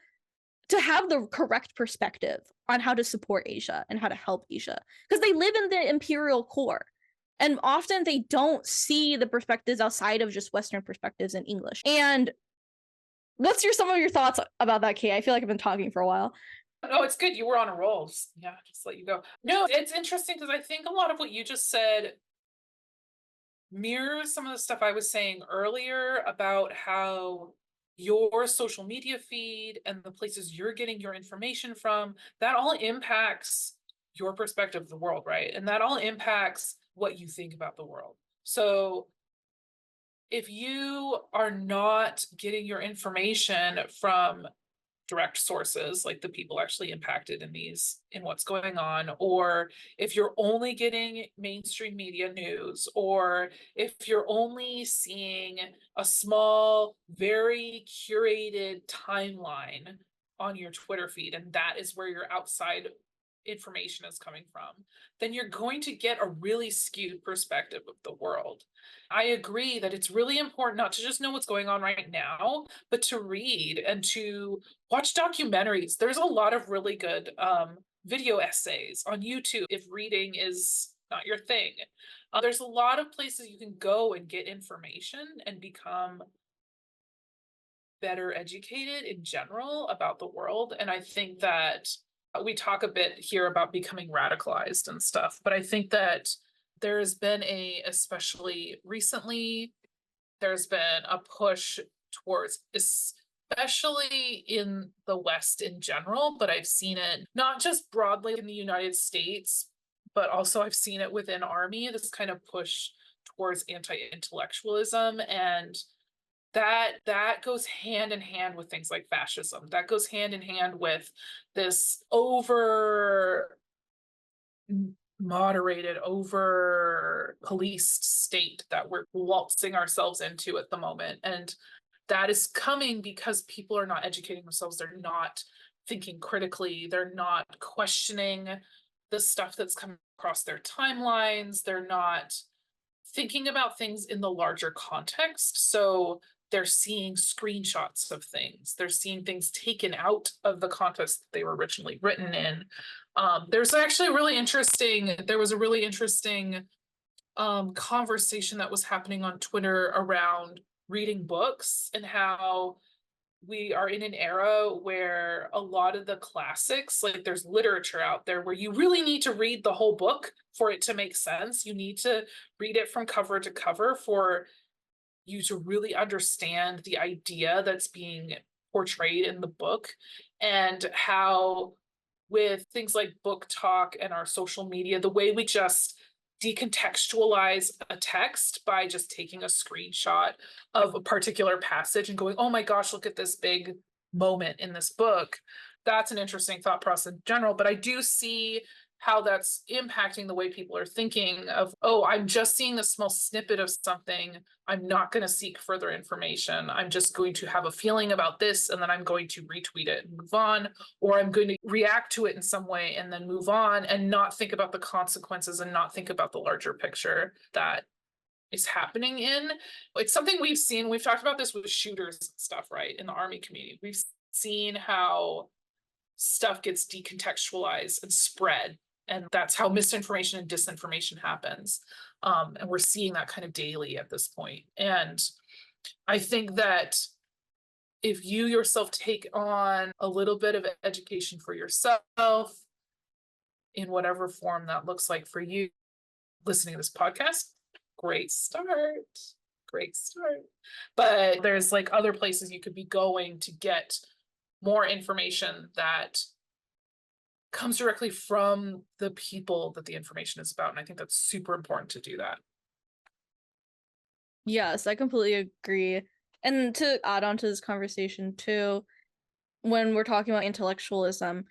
to have the correct perspective on how to support Asia and how to help Asia, because they live in the imperial core. And often they don't see the perspectives outside of just Western perspectives in English. And what's some of your thoughts about that, Kate? I feel like I've been talking for a while. No, it's good. You were on a roll. Just let you go. No, it's interesting because I think a lot of what you just said mirrors some of the stuff I was saying earlier about how your social media feed and the places you're getting your information from, that all impacts your perspective of the world, right? And that all impacts what you think about the world. So if you are not getting your information from direct sources, like the people actually impacted in what's going on, or if you're only getting mainstream media news, or if you're only seeing a small, very curated timeline on your Twitter feed, and that is where your outside information is coming from, then you're going to get a really skewed perspective of the world. I agree that it's really important not to just know what's going on right now, but to read and to watch documentaries. There's a lot of really good video essays on YouTube if reading is not your thing. There's a lot of places you can go and get information and become better educated in general about the world. And I think that we talk a bit here about becoming radicalized and stuff, but I think that there has been especially recently, there's been a push towards, especially in the West in general, but I've seen it not just broadly in the United States, but also I've seen it within ARMY, this kind of push towards anti-intellectualism, and that goes hand in hand with things like fascism. That goes hand in hand with this over moderated, over policed state that we're waltzing ourselves into at the moment. And that is coming because people are not educating themselves. They're not thinking critically. They're not questioning the stuff that's coming across their timelines. They're not thinking about things in the larger context. So they're seeing screenshots of things. They're seeing things taken out of the context that they were originally written in. There was a really interesting conversation that was happening on Twitter around reading books and how we are in an era where a lot of the classics, like there's literature out there where you really need to read the whole book for it to make sense. You need to read it from cover to cover for you to really understand the idea that's being portrayed in the book, and how with things like book talk and our social media, the way we just decontextualize a text by just taking a screenshot of a particular passage and going, oh my gosh, look at this big moment in this book. That's an interesting thought process in general, but I do see how that's impacting the way people are thinking of, oh, I'm just seeing a small snippet of something. I'm not going to seek further information. I'm just going to have a feeling about this, and then I'm going to retweet it and move on, or I'm going to react to it in some way and then move on and not think about the consequences and not think about the larger picture that is happening in. It's something we've seen. We've talked about this with shooters and stuff, right? In the ARMY community, we've seen how stuff gets decontextualized and spread. And that's how misinformation and disinformation happens. And we're seeing that kind of daily at this point. And I think that if you yourself take on a little bit of education for yourself, in whatever form that looks like for you, listening to this podcast, great start. Great start. But there's like other places you could be going to get more information that comes directly from the people that the information is about. And I think that's super important to do that. Yes, I completely agree. And to add on to this conversation too, when we're talking about intellectualism,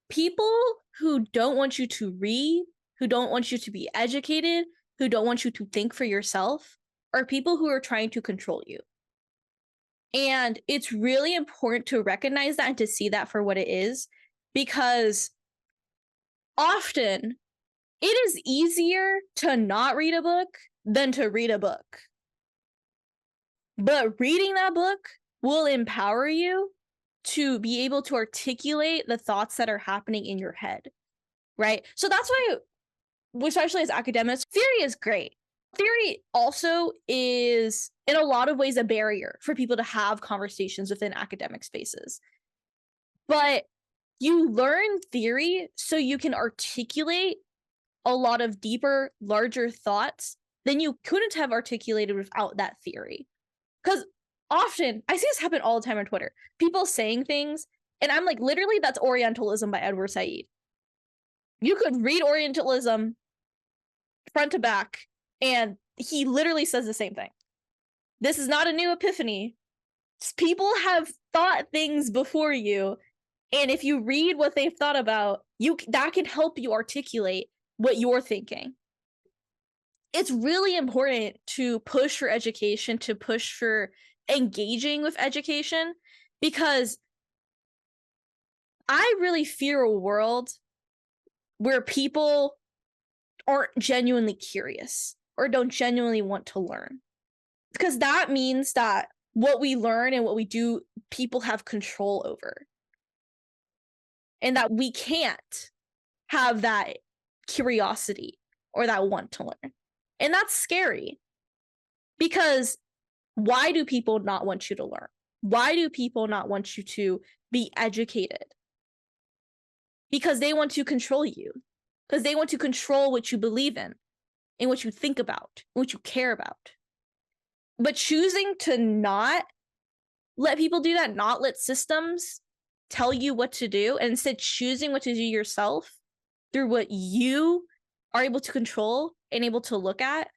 people who don't want you to read, who don't want you to be educated, who don't want you to think for yourself, are people who are trying to control you. And it's really important to recognize that and to see that for what it is, because often it is easier to not read a book than to read a book. But reading that book will empower you to be able to articulate the thoughts that are happening in your head, right? So that's why, especially as academics, theory is great. Theory also is, in a lot of ways, a barrier for people to have conversations within academic spaces. But you learn theory so you can articulate a lot of deeper, larger thoughts than you couldn't have articulated without that theory. Because often, I see this happen all the time on Twitter. People saying things, and I'm like, literally, that's Orientalism by Edward Said. You could read Orientalism front to back, and he literally says the same thing. This is not a new epiphany. People have thought things before you, and if you read what they've thought about, that can help you articulate what you're thinking. It's really important to push for education, to push for engaging with education, because I really fear a world where people aren't genuinely curious or don't genuinely want to learn. Because that means that what we learn and what we do, people have control over. And that we can't have that curiosity or that want to learn. And that's scary. Because why do people not want you to learn? Why do people not want you to be educated? Because they want to control you. Because they want to control what you believe in and what you think about, what you care about. But choosing to not let people do that, not let systems tell you what to do, and instead choosing what to do yourself through what you are able to control and able to look at,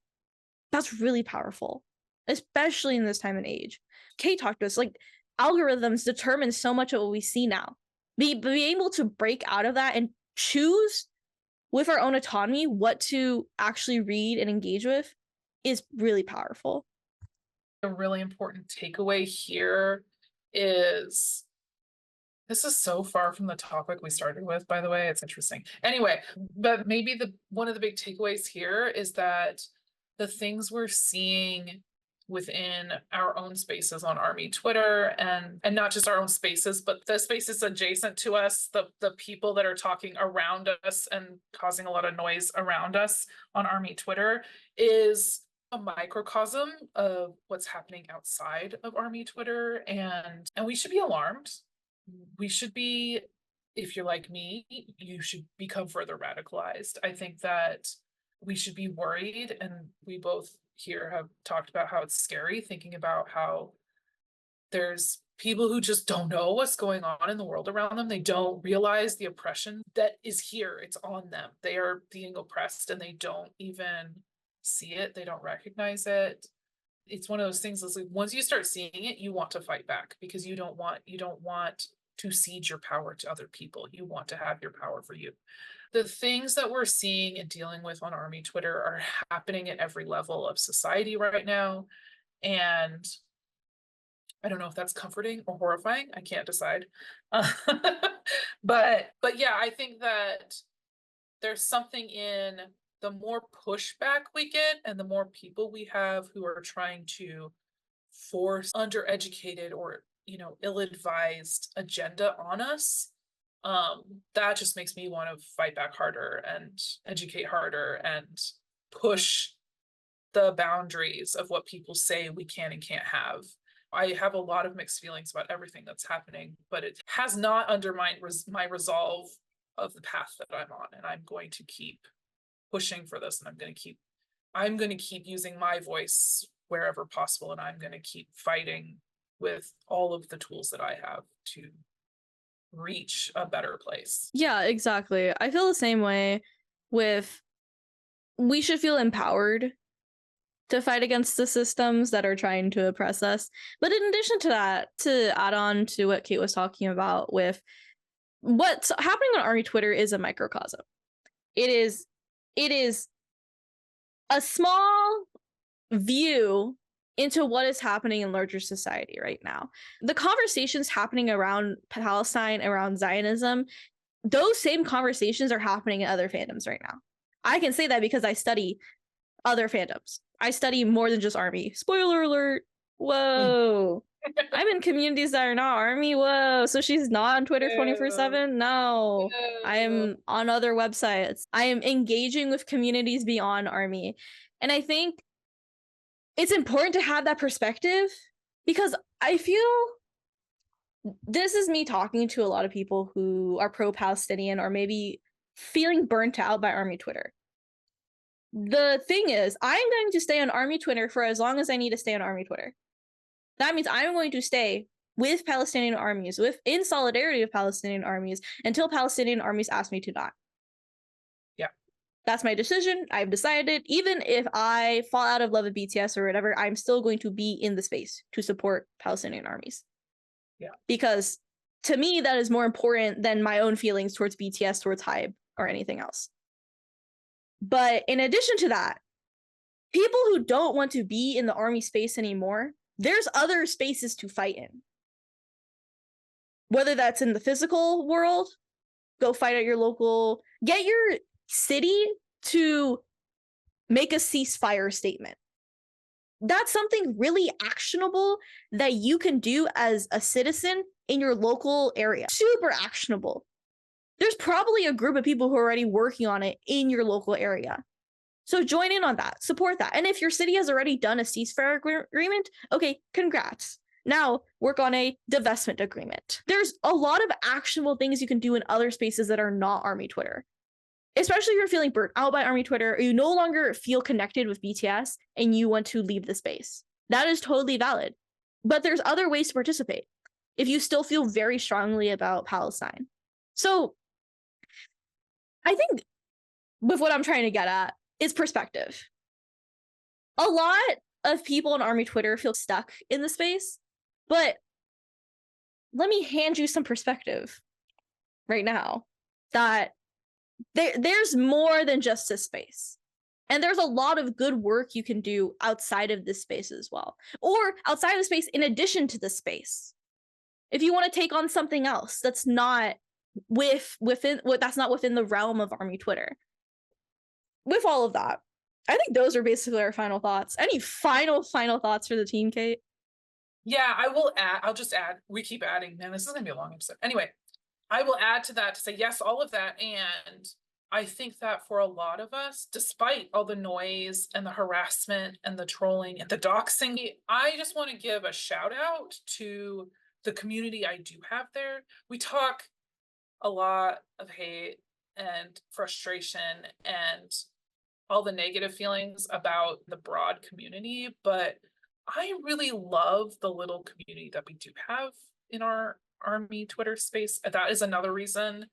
that's really powerful, especially in this time and age. Kate talked to us, like, algorithms determine so much of what we see now. Being able to break out of that and choose with our own autonomy what to actually read and engage with is really powerful. A really important takeaway here is, this is so far from the topic we started with, by the way. It's interesting. Anyway, but maybe one of the big takeaways here is that the things we're seeing within our own spaces on ARMY Twitter, and not just our own spaces, but the spaces adjacent to us, the people that are talking around us and causing a lot of noise around us on ARMY Twitter, is a microcosm of what's happening outside of ARMY Twitter, and we should be alarmed. We should be, if you're like me, you should become further radicalized. I think that we should be worried, and we both here have talked about how it's scary, thinking about how there's people who just don't know what's going on in the world around them. They don't realize the oppression that is here. It's on them. They are being oppressed and they don't even see it. They don't recognize it. It's one of those things that's like, once you start seeing it, you want to fight back, because you don't want to cede your power to other people. You want to have your power for you. The things that we're seeing and dealing with on ARMY Twitter are happening at every level of society right now. And I don't know if that's comforting or horrifying. I can't decide. But yeah, I think that there's something in the more pushback we get and the more people we have who are trying to force undereducated or, ill-advised agenda on us, that just makes me want to fight back harder and educate harder and push the boundaries of what people say we can and can't have. I have a lot of mixed feelings about everything that's happening, but it has not undermined my resolve of the path that I'm on, and I'm going to keep pushing for this, and I'm going to keep using my voice wherever possible, and I'm going to keep fighting with all of the tools that I have to reach a better place. Yeah, exactly. I feel the same way with, we should feel empowered to fight against the systems that are trying to oppress us. But in addition to that, to add on to what Kate was talking about with what's happening on ARMY Twitter is a microcosm. It is a small view into what is happening in larger society right now. The conversations happening around Palestine, around Zionism, those same conversations are happening in other fandoms right now. I can say that because I study other fandoms. I study more than just ARMY. Spoiler alert. Whoa. I'm in communities that are not ARMY. Whoa. So she's not on Twitter 24/7? No. I am on other websites. I am engaging with communities beyond ARMY. And I think it's important to have that perspective, because I feel this is me talking to a lot of people who are pro-Palestinian or maybe feeling burnt out by ARMY Twitter. The thing is, I'm going to stay on ARMY Twitter for as long as I need to stay on ARMY Twitter. That means I'm going to stay with Palestinian armies, in solidarity with Palestinian armies, until Palestinian armies ask me to not. Yeah. That's my decision. I've decided. Even if I fall out of love with BTS or whatever, I'm still going to be in the space to support Palestinian armies. Yeah. Because to me, that is more important than my own feelings towards BTS, towards Hybe, or anything else. But in addition to that, people who don't want to be in the ARMY space anymore, there's other spaces to fight in. Whether that's in the physical world, go fight at your local, get your city to make a ceasefire statement. That's something really actionable that you can do as a citizen in your local area. Super actionable. There's probably a group of people who are already working on it in your local area. So join in on that, support that. And if your city has already done a ceasefire agreement, okay, congrats. Now work on a divestment agreement. There's a lot of actionable things you can do in other spaces that are not Army Twitter. Especially if you're feeling burnt out by Army Twitter, or you no longer feel connected with BTS and you want to leave the space. That is totally valid. But there's other ways to participate if you still feel very strongly about Palestine. So I think with what I'm trying to get at is perspective. A lot of people on Army Twitter feel stuck in the space, but let me hand you some perspective right now that there's more than just this space. And there's a lot of good work you can do outside of this space as well. Or outside of the space in addition to the space. If you want to take on something else that's not within the realm of Army Twitter. With all of that, I think those are basically our final thoughts. Any final thoughts for the team, Kate? Yeah, I'll just add, we keep adding, man, this is gonna be a long episode. Anyway, I will add to that to say, yes, all of that. And I think that for a lot of us, despite all the noise and the harassment and the trolling and the doxing, I just want to give a shout out to the community I do have there. We talk a lot of hate and frustration and all the negative feelings about the broad community, but I really love the little community that we do have in our Army Twitter space. That is another reason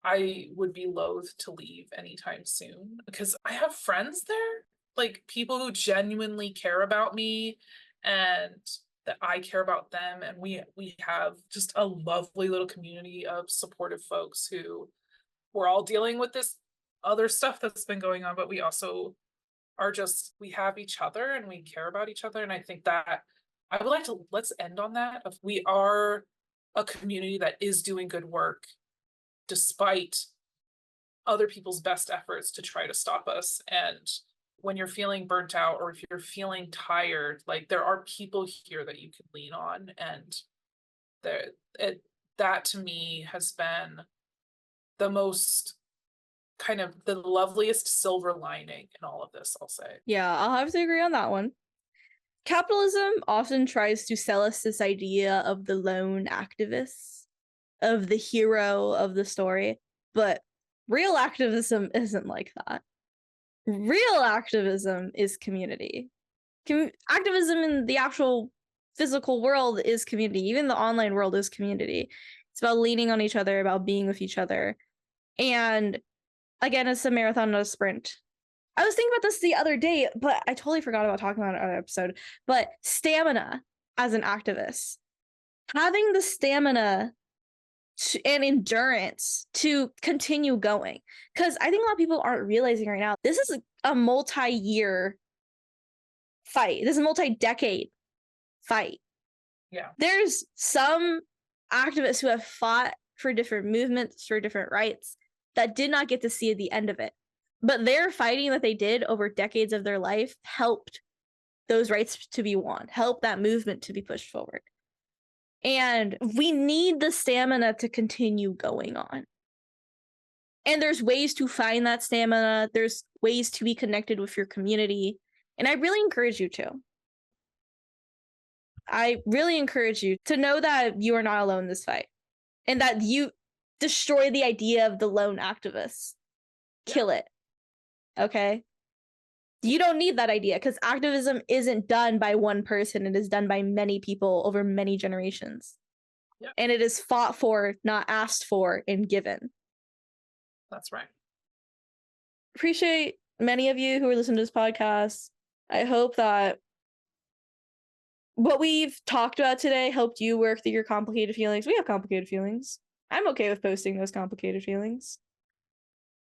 I would be loath to leave anytime soon, because I have friends there, like people who genuinely care about me and that I care about them. And we have just a lovely little community of supportive folks who we're all dealing with this other stuff that's been going on, but we also are we have each other and we care about each other. And I think that I would like to, let's end on that. If we are a community that is doing good work despite other people's best efforts to try to stop us. And when you're feeling burnt out or if you're feeling tired, like there are people here that you can lean on. And that to me has been the most kind of the loveliest silver lining in all of this, I'll say. Yeah, I'll have to agree on that one. Capitalism often tries to sell us this idea of the lone activist, of the hero of the story, but real activism isn't like that. Real activism is community. Activism in the actual physical world is community. Even the online world is community. It's about leaning on each other, about being with each other. And again, it's a marathon, not a sprint. I was thinking about this the other day, but I totally forgot about talking about it in another episode. But stamina as an activist, having the stamina and endurance to continue going. Because I think a lot of people aren't realizing right now, this is a multi-year fight. This is a multi-decade fight. Yeah. There's some activists who have fought for different movements, for different rights, that did not get to see the end of it. But their fighting that they did over decades of their life helped those rights to be won, helped that movement to be pushed forward. And we need the stamina to continue going on. And there's ways to find that stamina. There's ways to be connected with your community. And I really encourage you to. I really encourage you to know that you are not alone in this fight. And that you destroy the idea of the lone activist. Kill it. Okay? You don't need that idea because activism isn't done by one person. It is done by many people over many generations. Yep. And it is fought for, not asked for, and given. That's right. Appreciate many of you who are listening to this podcast. I hope that what we've talked about today helped you work through your complicated feelings. We have complicated feelings. I'm okay with posting those complicated feelings.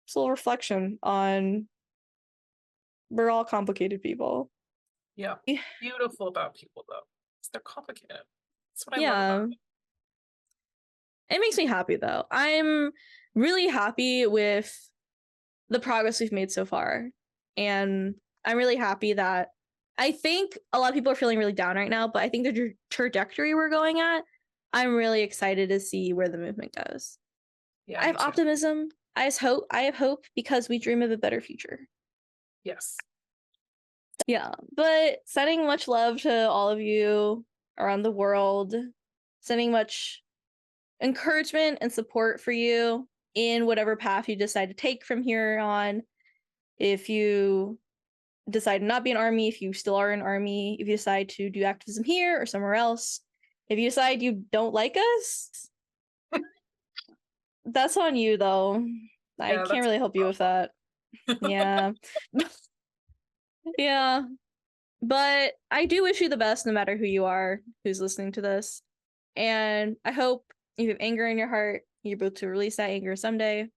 Just a little reflection on we're all complicated people. Yeah. Beautiful about people though. They're complicated. That's what I love Yeah. about them. It makes me happy though. I'm really happy with the progress we've made so far. And I'm really happy that I think a lot of people are feeling really down right now, but I think the trajectory we're going at, I'm really excited to see where the movement goes. Yeah, I have me too. optimism. I have hope because we dream of a better future. Yes. Yeah, but sending much love to all of you around the world, sending much encouragement and support for you in whatever path you decide to take from here on. If you decide to not be an army, if you still are an army, if you decide to do activism here or somewhere else, if you decide you don't like us, that's on you though. I Yeah, can't really help you with that. Yeah. Yeah. But I do wish you the best no matter who you are who's listening to this. And I hope if you have anger in your heart, you're able to release that anger someday.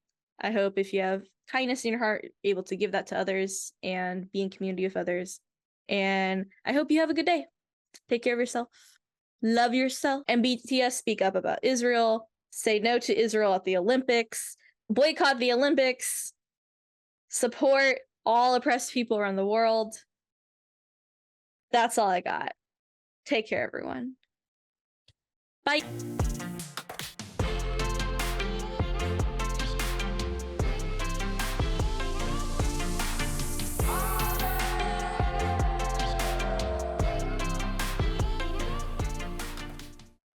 I hope if you have kindness in your heart, you're able to give that to others and be in community with others. And I hope you have a good day. Take care of yourself. Love yourself. And BTS, speak up about Israel. Say no to Israel at the Olympics. Boycott the Olympics. Support all oppressed people around the world. That's all I got. Take care, everyone. Bye.